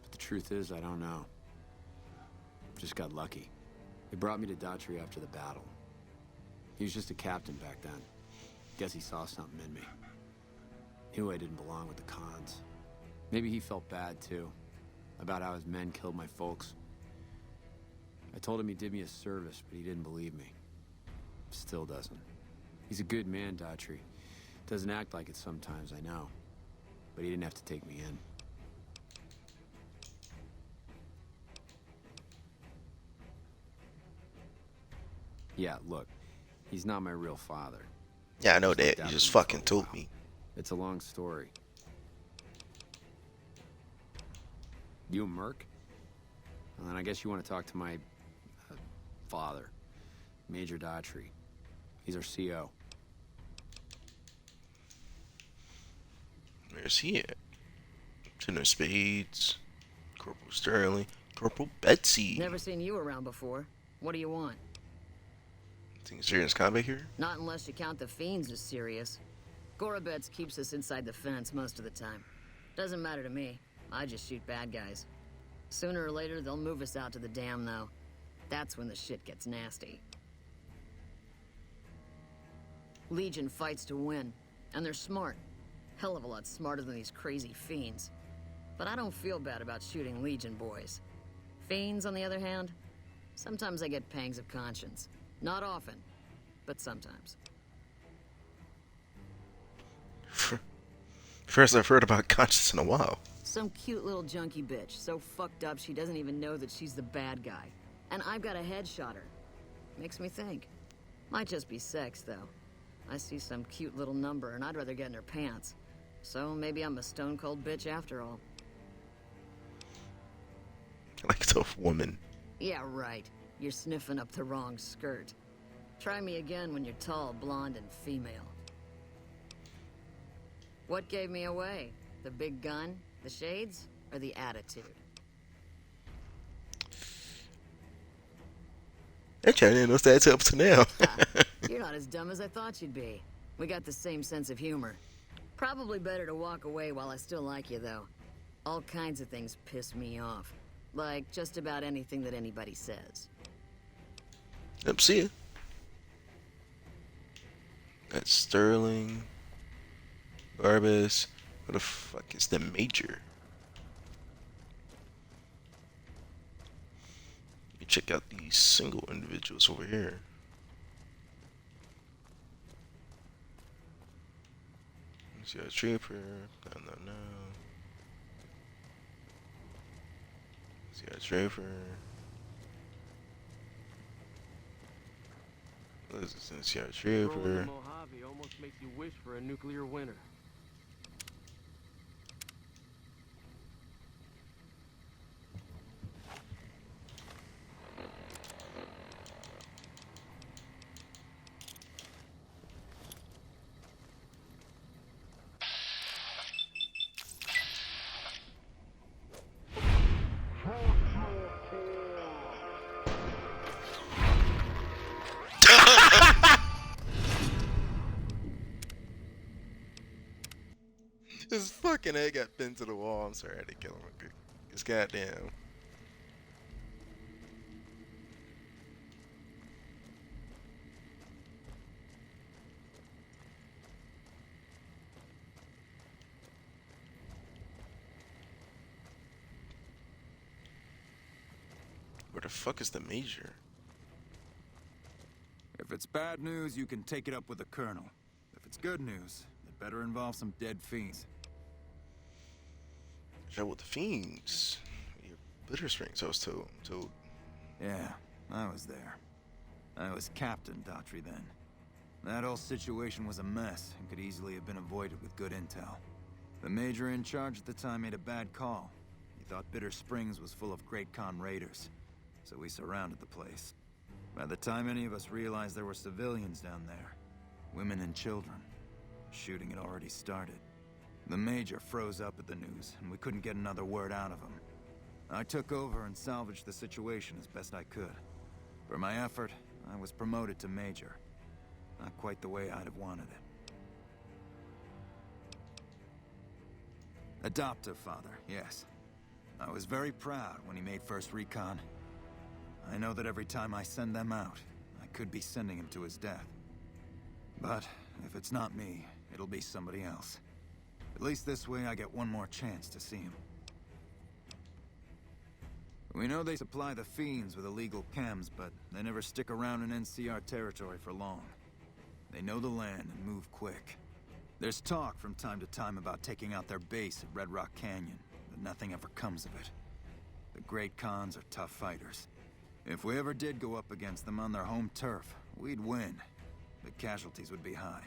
But the truth is, I don't know. Just got lucky. They brought me to Daughtry after the battle. He was just a captain back then. Guess he saw something in me. Knew I didn't belong with the cons. Maybe he felt bad, too. About how his men killed my folks. I told him he did me a service, but he didn't believe me. Still doesn't. He's a good man, Daughtry. Doesn't act like it sometimes, I know. But he didn't have to take me in. Yeah, look, he's not my real father. Yeah, I know He's looked that. You after just me for fucking a told while. me. It's a long story. You a merc? Well, then I guess you want to talk to my father, Major Daughtry. He's our CO. Where's he at? Ten of Spades. Corporal Sterling. Corporal Betsy. Never seen you around before. What do you want? Think serious combat here? Not unless you count the fiends as serious. Gorobets keeps us inside the fence most of the time. Doesn't matter to me. I just shoot bad guys. Sooner or later, they'll move us out to the dam, though. That's when the shit gets nasty. Legion fights to win, and they're smart. Hell of a lot smarter than these crazy fiends. But I don't feel bad about shooting Legion boys. Fiends, on the other hand, sometimes I get pangs of conscience. Not often, but sometimes. First I've heard about conscience in a while. Some cute little junkie bitch, so fucked up she doesn't even know that she's the bad guy. And I've got a headshot her. Makes me think. Might just be sex, though. I see some cute little number and I'd rather get in her pants. So maybe I'm a stone cold bitch after all. Like a tough woman. Yeah, right. You're sniffing up the wrong skirt. Try me again when you're tall, blonde, and female. What gave me away? The big gun, the shades, or the attitude? Actually, I didn't know that's up to now. You're not as dumb as I thought you'd be. We got the same sense of humor. Probably better to walk away while I still like you, though. All kinds of things piss me off. Like just about anything that anybody says. Yep, see ya. That's Sterling. Garbus. What the fuck is the Major? You check out these single individuals over here. See a trooper. No. See a trooper. See a trooper. Rolling Mojave almost makes you wish for a nuclear winter. His fucking head got pinned to the wall. I'm sorry, I had to kill him. It's goddamn. Where the fuck is the Major? If it's bad news, you can take it up with the Colonel. If it's good news, it better involve some dead fiends. Show with the fiends. Bitter Springs, I was told. Yeah, I was there. I was Captain Daughtry then. That whole situation was a mess and could easily have been avoided with good intel. The Major in charge at the time made a bad call. He thought Bitter Springs was full of Great Khan raiders, so we surrounded the place. By the time any of us realized there were civilians down there, women and children, shooting had already started. The Major froze up at the news, and we couldn't get another word out of him. I took over and salvaged the situation as best I could. For my effort, I was promoted to Major. Not quite the way I'd have wanted it. Adoptive father, yes. I was very proud when he made first recon. I know that every time I send them out, I could be sending him to his death. But if it's not me, it'll be somebody else. At least this way I get one more chance to see him. We know they supply the fiends with illegal chems, but they never stick around in NCR territory for long. They know the land and move quick. There's talk from time to time about taking out their base at Red Rock Canyon, but nothing ever comes of it. The Great Khans are tough fighters. If we ever did go up against them on their home turf, we'd win. The casualties would be high.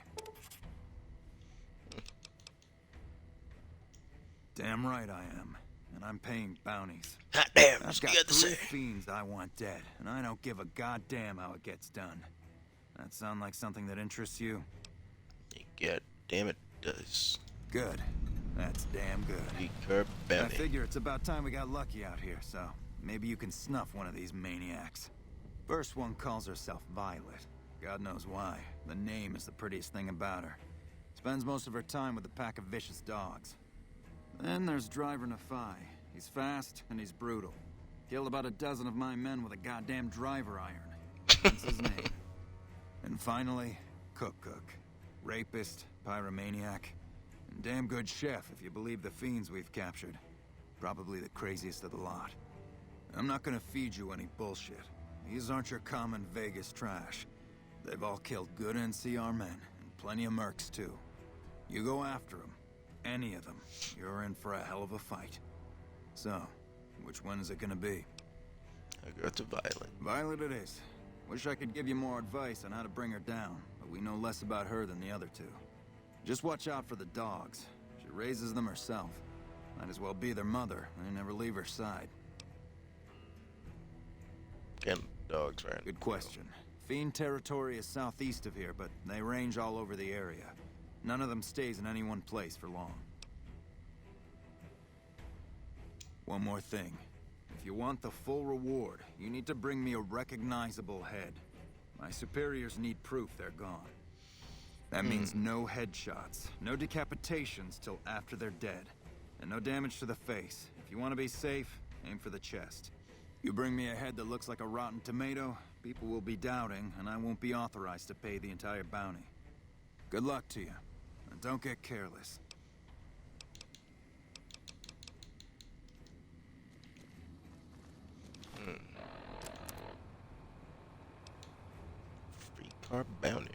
Damn right I am. And I'm paying bounties. Hot damn, I've what got you got to 3 say? fiends I want dead, and I don't give a goddamn how it gets done. That sound like something that interests you? God damn it does. Good. That's damn good. Curb I bounty. figure it's about time we got lucky out here, so maybe you can snuff one of these maniacs. First one calls herself Violet. God knows why. The name is the prettiest thing about her. Spends most of her time with a pack of vicious dogs. Then there's Driver Nafai. He's fast and he's brutal. Killed about a dozen of my men with a goddamn driver iron. That's his name. And finally, Cook. Rapist, pyromaniac, and damn good chef if you believe the fiends we've captured. Probably the craziest of the lot. I'm not gonna feed you any bullshit. These aren't your common Vegas trash. They've all killed good NCR men, and plenty of mercs too. You go after them, any of them, you're in for a hell of a fight. So, which one is it gonna be? I go to Violet. Violet it is. Wish I could give you more advice on how to bring her down, but we know less about her than the other 2. Just watch out for the dogs. She raises them herself. Might as well be their mother. They never leave her side. Again, dogs, right? Good question. Fiend territory is southeast of here, but they range all over the area. None of them stays in any one place for long. One more thing. If you want the full reward, you need to bring me a recognizable head. My superiors need proof they're gone. That means no headshots, no decapitations till after they're dead, and no damage to the face. If you want to be safe, aim for the chest. You bring me a head that looks like a rotten tomato, people will be doubting, and I won't be authorized to pay the entire bounty. Good luck to you, and don't get careless. Free car bounty.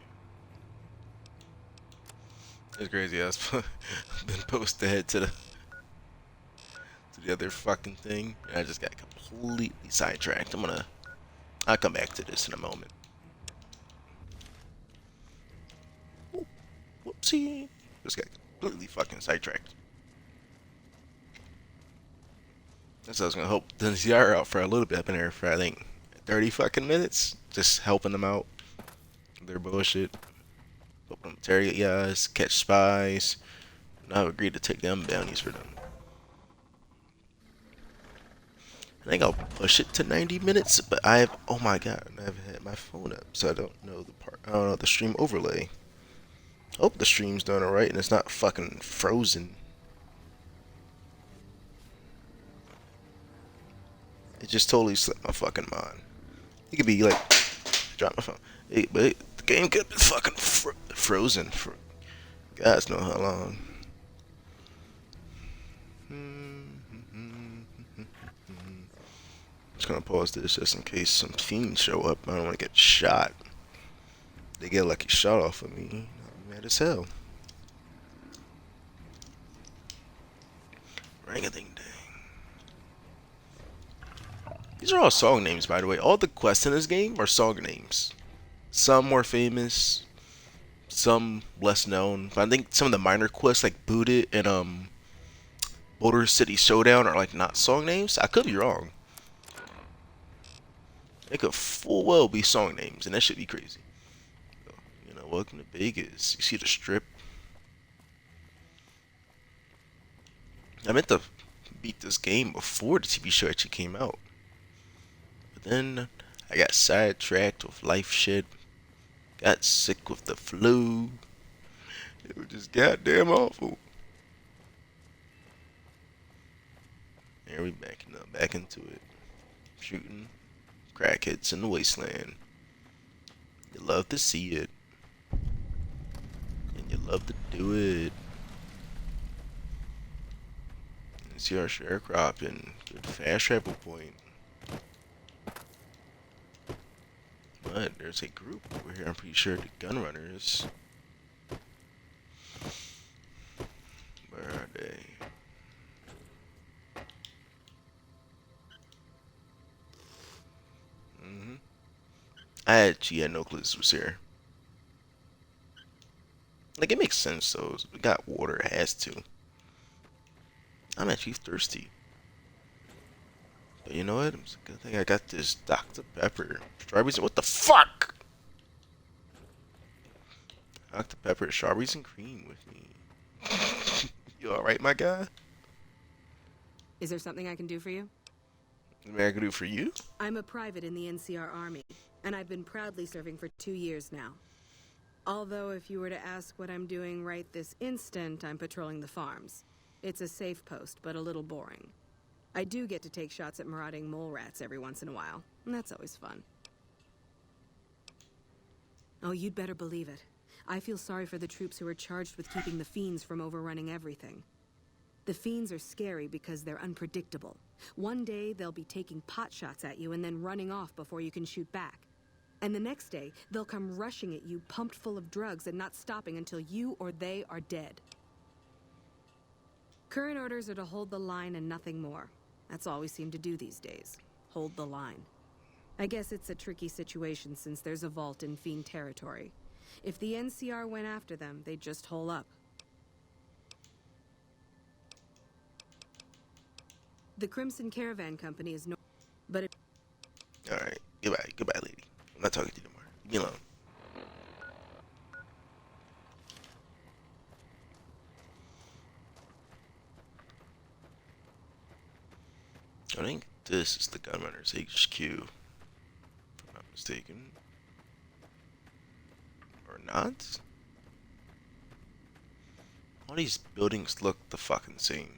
It's crazy. I was been supposed to head to the other fucking thing, and I just got completely sidetracked. I'll come back to this in a moment. Ooh, whoopsie. Just got completely fucking sidetracked. That's what I was gonna help the ZR out for a little bit. I've been there for I think 30 fucking minutes, just helping them out. Their bullshit. Helping them interrogate guys, catch spies. And I've agreed to take them bounties for them. I think I'll push it to 90 minutes, but oh my god, I haven't had my phone up, so I don't know I don't know the stream overlay. Hope the stream's done alright and it's not fucking frozen. It just totally slipped my fucking mind. It could be like, drop my phone. But the game could be fucking frozen for guys know how long. Just gonna pause this just in case some fiends show up. I don't want to get shot. They get a lucky shot off of me. I'm mad as hell. Ring-a-ding-ding. These are all song names, by the way. All the quests in this game are song names. Some more famous, some less known. But I think some of the minor quests, like Booted and Boulder City Showdown, are like not song names. I could be wrong. They could full well be song names, and that should be crazy. So, you know, welcome to Vegas. You see the strip. I meant to beat this game before the TV show actually came out. But then I got sidetracked with life shit. Got sick with the flu. It was just goddamn awful. There we back into it. Shooting crackheads in the wasteland. You love to see it. And you love to do it. See our sharecropping. Good fast travel point. But there's a group over here. I'm pretty sure the gun runners. Where are they? I actually had no clue this was here. Like, it makes sense, though. We got water, it has to. I'm actually thirsty. But you know what? It's a good thing I got this Dr. Pepper. Strawberries. What the fuck? Dr. Pepper, strawberries and cream with me. You alright, my guy? Is there something I can do for you? What I can do for you? I'm a private in the NCR Army, and I've been proudly serving for 2 years now. Although, if you were to ask what I'm doing right this instant, I'm patrolling the farms. It's a safe post, but a little boring. I do get to take shots at marauding mole rats every once in a while, and that's always fun. Oh, you'd better believe it. I feel sorry for the troops who are charged with keeping the fiends from overrunning everything. The fiends are scary because they're unpredictable. One day, they'll be taking pot shots at you and then running off before you can shoot back. And the next day, they'll come rushing at you, pumped full of drugs and not stopping until you or they are dead. Current orders are to hold the line and nothing more. That's all we seem to do these days. Hold the line. I guess it's a tricky situation since there's a vault in fiend territory. If the NCR went after them, they'd just hole up. The Crimson Caravan Company is no... but it... Alright, goodbye, lady. I'm not talking to you anymore. Leave me alone. I think this is the Gunrunners HQ, if I'm not mistaken. Or not? All these buildings look the fucking same.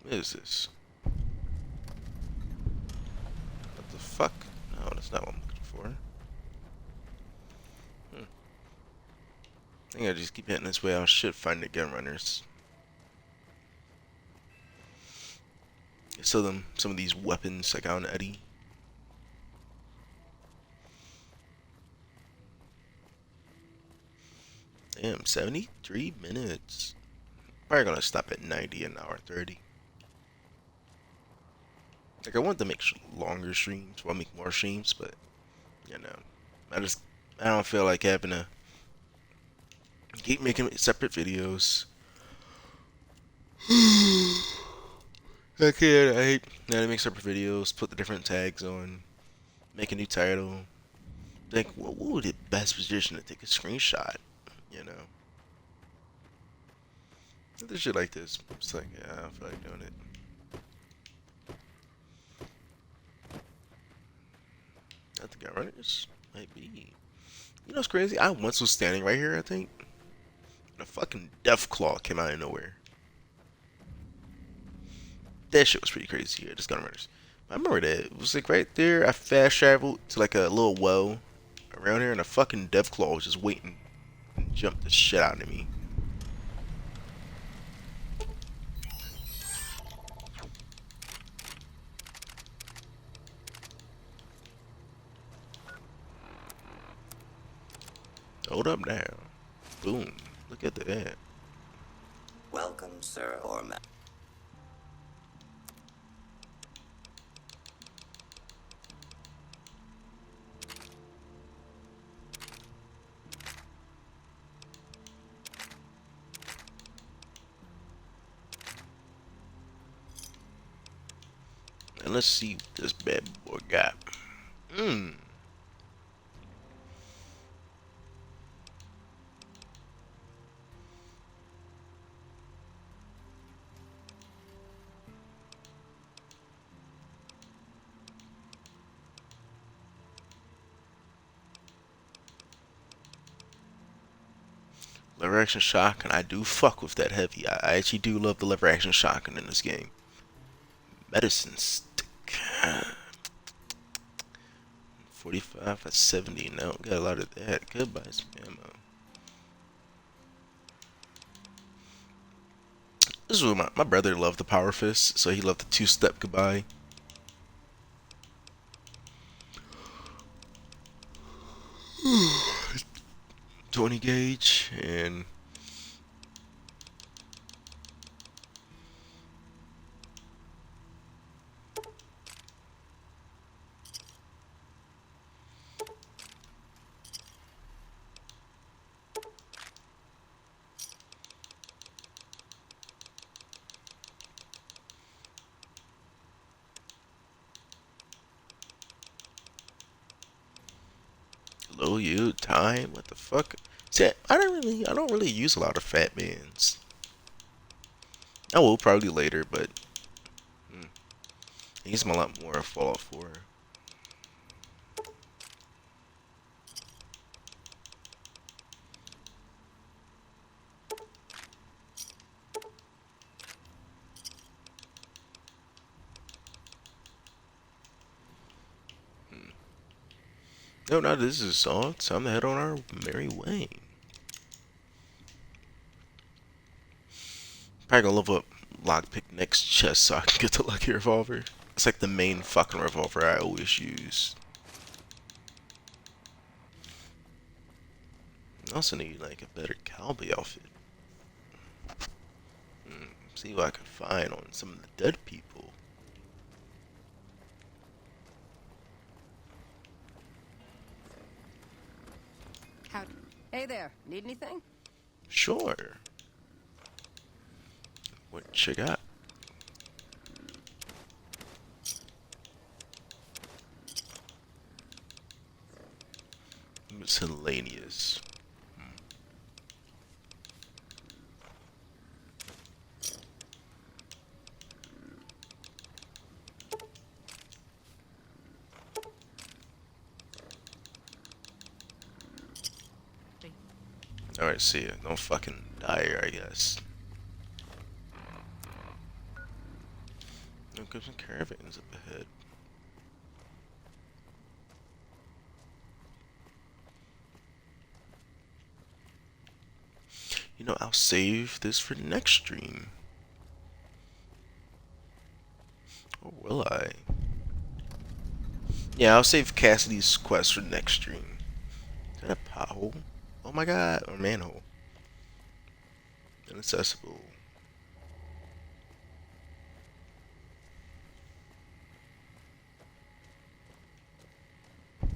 What is this? What the fuck? No, that's not what I'm looking for. I think I just keep hitting this way. I should find the Gunrunners. Sell them some of these weapons I got on Eddie. Damn, 73 minutes. Probably gonna stop at 90 an hour 30. Like, I want to make longer streams. Well, make more streams, but you know, I don't feel like having to keep making separate videos. I can't. I hate having to make separate videos, put the different tags on, make a new title. Think, what would be the best position to take a screenshot? You know, this shit like this. It's like, yeah, I don't feel like doing it. I think I run it. Might be. You know what's crazy? I once was standing right here, I think, and a fucking death claw came out of nowhere. That shit was pretty crazy. Yeah, just Gunrunners. I remember that. It was like right there. I fast traveled to like a little well around here, and a fucking death claw was just waiting and jumped the shit out of me. Hold up now. Boom. Look at that. Welcome, sir or ma'am. And let's see what this bad boy got. Lever action shotgun. I do fuck with that heavy. I actually do love the lever action shotgun in this game. Medicine stick. 45 at 70. No, got a lot of that. Goodbye, some ammo. This is what my brother loved the power fist, so he loved the two-step goodbye. .20 gauge and slow you time. What the fuck? See, I don't really use a lot of fat bands. I will probably later, but I use them a lot more in Fallout 4. No, no, this is all. Time to head on our merry way. Probably gonna level up lockpick next chest so I can get the lucky revolver. It's like the main fucking revolver I always use. I also need like a better cowboy outfit. See what I can find on some of the dead people. Hey there, need anything? Sure. What you got? Miscellaneous. Alright, see ya. Don't fucking die here, I guess. Look, there's some caravans up ahead. You know, I'll save this for next stream. Or will I? Yeah, I'll save Cassidy's quest for next stream. Is that a pothole? Oh my god, or manhole. Inaccessible. Here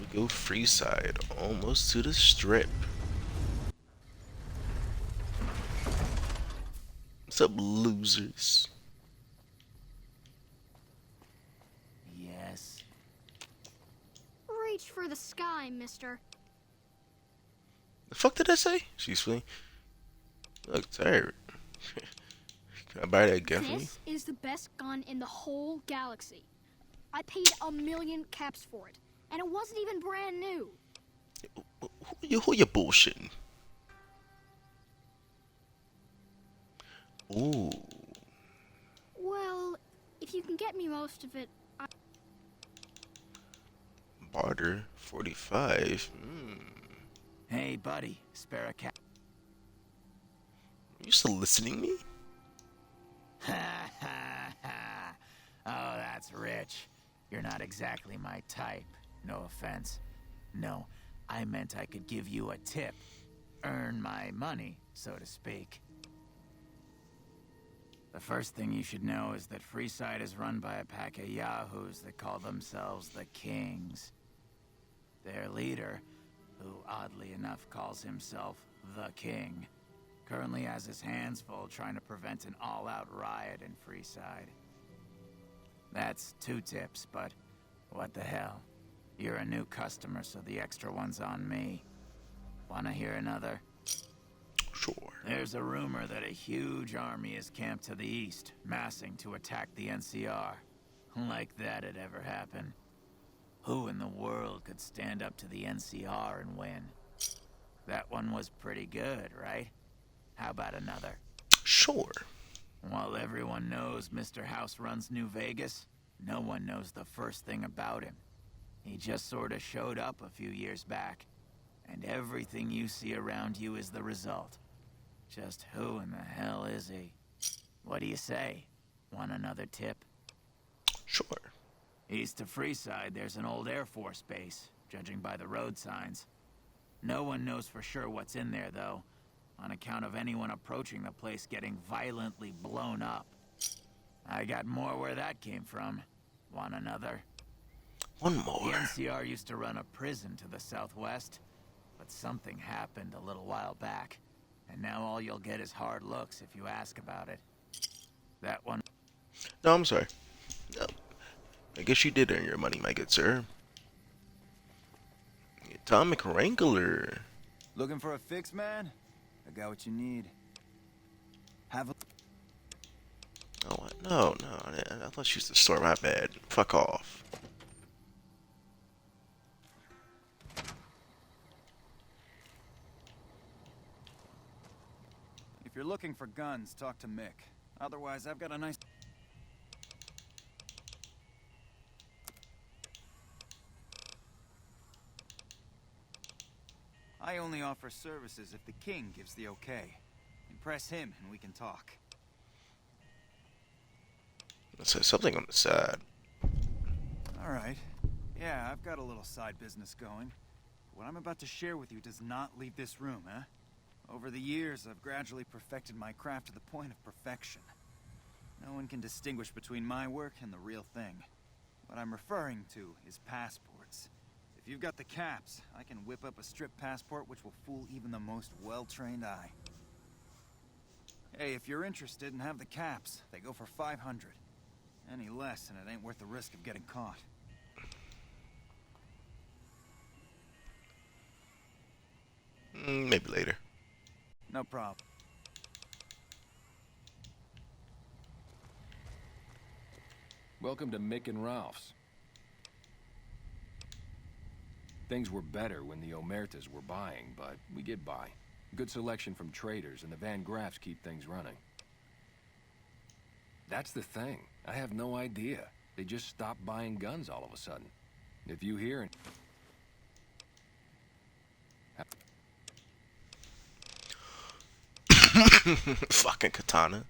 we go, Freeside, almost to the strip. What's up, losers? Yes. Reach for the sky, mister. The fuck did I say? She's funny. Look tired. Can I buy that gift for me? This is the best gun in the whole galaxy. I paid 1,000,000 caps for it, and it wasn't even brand new. Who you bullshitting? Ooh. Well, if you can get me most of it, Barter 45. Hey, buddy, spare a cat. Are you soliciting me? Ha ha ha. Oh, that's rich. You're not exactly my type. No offense. No, I meant I could give you a tip. Earn my money, so to speak. The first thing you should know is that Freeside is run by a pack of yahoos that call themselves the Kings. Their leader, who oddly enough calls himself the King, currently has his hands full trying to prevent an all-out riot in Freeside. That's 2 tips, but what the hell? You're a new customer, so the extra one's on me. Wanna hear another? Sure. There's a rumor that a huge army is camped to the east, massing to attack the NCR. Like that'd ever happen. Who in the world could stand up to the NCR and win? That one was pretty good, right? How about another? Sure. While everyone knows Mr. House runs New Vegas, no one knows the first thing about him. He just sort of showed up a few years back, and everything you see around you is the result. Just who in the hell is he? What do you say? Want another tip? Sure. East of Freeside, there's an old Air Force base, judging by the road signs. No one knows for sure what's in there, though, on account of anyone approaching the place getting violently blown up. I got more where that came from. Want another? One more. The NCR used to run a prison to the southwest, but something happened a little while back, and now all you'll get is hard looks if you ask about it. That one... No, I'm sorry. No. I guess you did earn your money, my good sir. Atomic Wrangler. Looking for a fix, man? I got what you need. Have a... Oh, what? No. I thought she was the store. My bad. Fuck off. If you're looking for guns, talk to Mick. Otherwise, I've got a nice... I only offer services if the king gives the okay. Impress him and we can talk. Let's say something on the side. Alright. Yeah, I've got a little side business going. What I'm about to share with you does not leave this room, eh? Over the years, I've gradually perfected my craft to the point of perfection. No one can distinguish between my work and the real thing. What I'm referring to is passports. If you've got the caps, I can whip up a strip passport which will fool even the most well-trained eye. Hey, if you're interested and have the caps, they go for 500. Any less and it ain't worth the risk of getting caught. Maybe later. No problem. Welcome to Mick and Ralph's. Things were better when the Omertas were buying, but we get by. Good selection from traders, and the Van Graffs keep things running. That's the thing. I have no idea. They just stopped buying guns all of a sudden. If you hear... Fucking katana.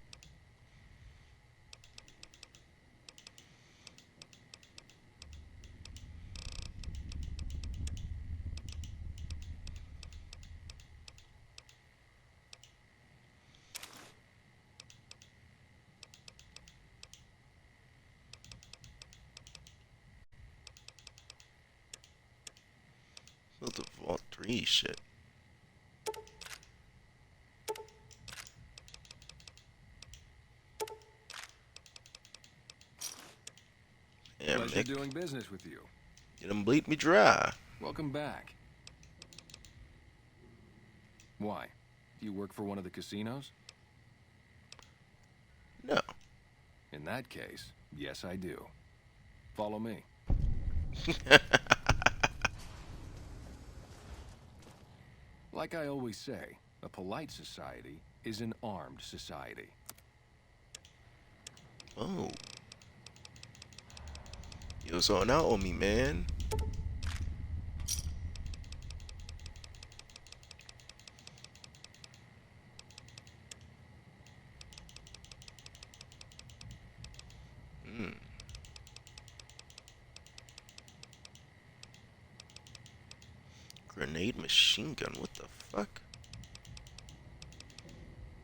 Built the Vault 3 shit. Yeah, Pleasure Mick. doing business with you. You done bleed me dry. Welcome back. Why? Do you work for one of the casinos? No. In that case, yes I do. Follow me. Like I always say, a polite society is an armed society. Oh. You was on out on me, man. Grenade machine gun, what the fuck?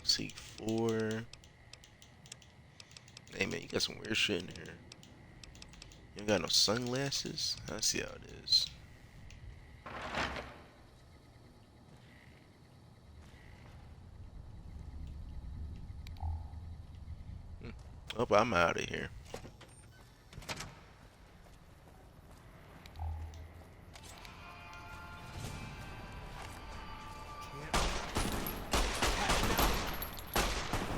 C4. Hey man, you got some weird shit in here. You ain't got no sunglasses? I see how it is. Oh, I'm out of here.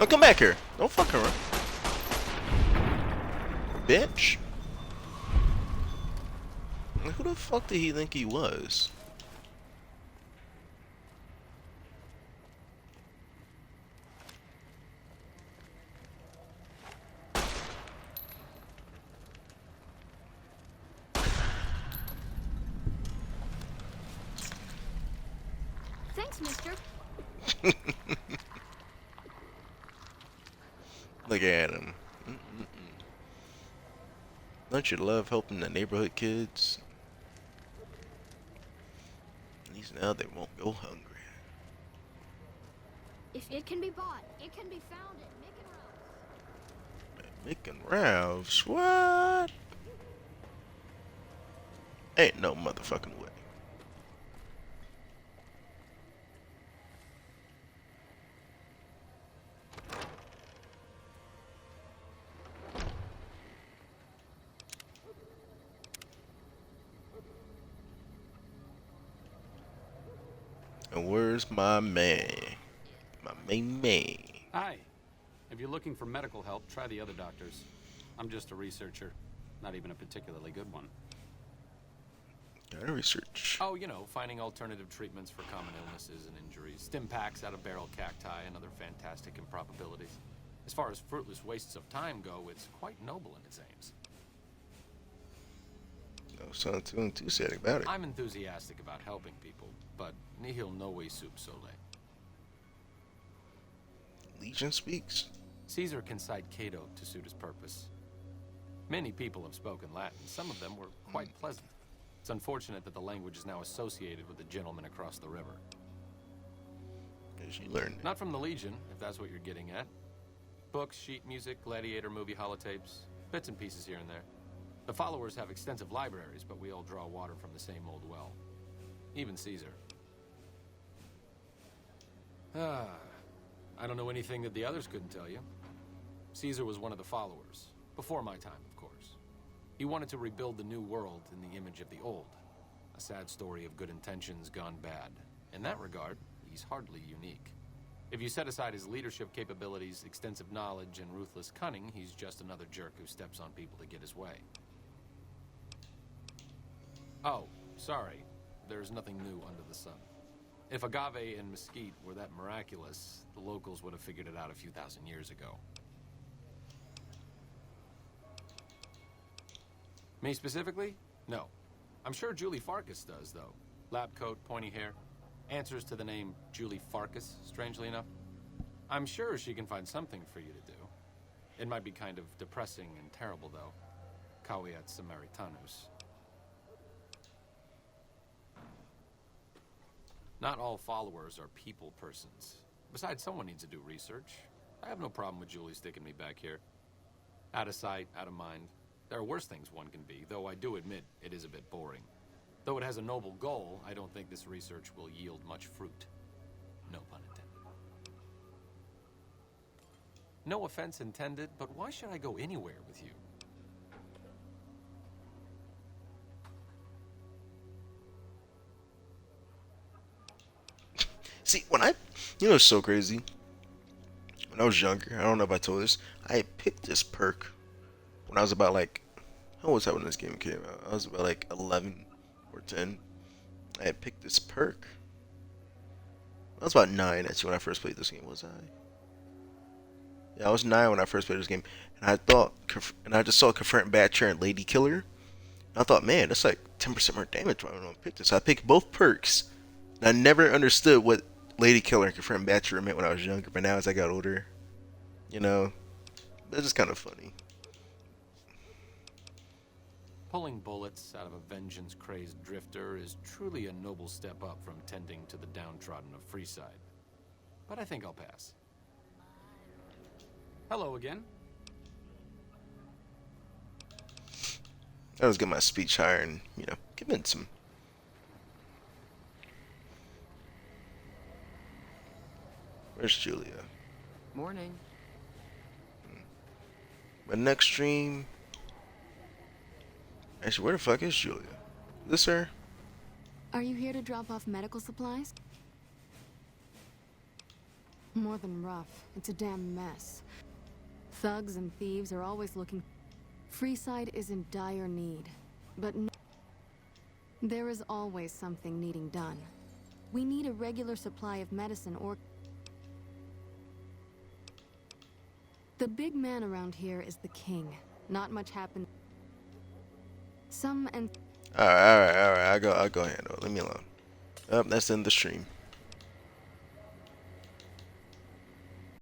Oh, come back here. Don't fuck around. Bitch. Who the fuck did he think he was? Thanks, mister. Look at him. Don't you love helping the neighborhood kids? At least now they won't go hungry. If it can be bought, it can be found at Mick and Ralph's? What? Ain't no motherfucking way. And where's my man? My main man. Hi. If you're looking for medical help, try the other doctors. I'm just a researcher. Not even a particularly good one. Gotta research. Oh, you know, finding alternative treatments for common illnesses and injuries. Stim packs out of barrel cacti and other fantastic improbabilities. As far as fruitless wastes of time go, it's quite noble in its aims. No sound too enthusiastic about it. I'm enthusiastic about helping people, but nihil novi sub sole. Legion speaks? Caesar can cite Cato to suit his purpose. Many people have spoken Latin. Some of them were quite pleasant. It's unfortunate that the language is now associated with the gentleman across the river. As you learned. Not from the Legion, if that's what you're getting at. Books, sheet music, gladiator movie holotapes, bits and pieces here and there. The followers have extensive libraries, but we all draw water from the same old well. Even Caesar. I don't know anything that the others couldn't tell you. Caesar was one of the followers. Before my time, of course. He wanted to rebuild the new world in the image of the old. A sad story of good intentions gone bad. In that regard, he's hardly unique. If you set aside his leadership capabilities, extensive knowledge, and ruthless cunning, he's just another jerk who steps on people to get his way. Oh, sorry. There's nothing new under the sun. If agave and mesquite were that miraculous, the locals would have figured it out a few thousand years ago. Me specifically? No. I'm sure Julie Farkas does, though. Lab coat, pointy hair. Answers to the name Julie Farkas, strangely enough. I'm sure she can find something for you to do. It might be kind of depressing and terrible, though. Caveat Samaritanus. Not all followers are people persons. Besides, someone needs to do research. I have no problem with Julie sticking me back here. Out of sight, out of mind. There are worse things one can be, though I do admit it is a bit boring. Though it has a noble goal, I don't think this research will yield much fruit. No pun intended. No offense intended, but why should I go anywhere with you? See, you know what's so crazy? When I was younger, I don't know if I told this, I picked this perk when I was about like, how was that when this game came out? I was about like 11 or 10. I had picked this perk. I was about 9 actually when I first played this game, was I? Yeah, I was 9 when I first played this game, and I just saw Confront Batcher and Lady Killer. And I thought, man, that's like 10% more damage. Why don't I pick this? So I picked both perks. And I never understood what Lady Killer and Confront Batcher meant when I was younger, but now as I got older, you know, that's just kind of funny. Pulling bullets out of a vengeance-crazed drifter is truly a noble step up from tending to the downtrodden of Freeside. But I think I'll pass. Hello again. I was getting my speech higher and, you know, convince him. Where's Julia? Morning. My next stream. Actually, where the fuck is Julia? Is this her? Are you here to drop off medical supplies? More than rough. It's a damn mess. Thugs and thieves are always looking. Freeside is in dire need, but there is always something needing done. We need a regular supply of medicine or... The big man around here is the king. Not much happens. Alright. I'll go handle it. Leave me alone. That's in the stream.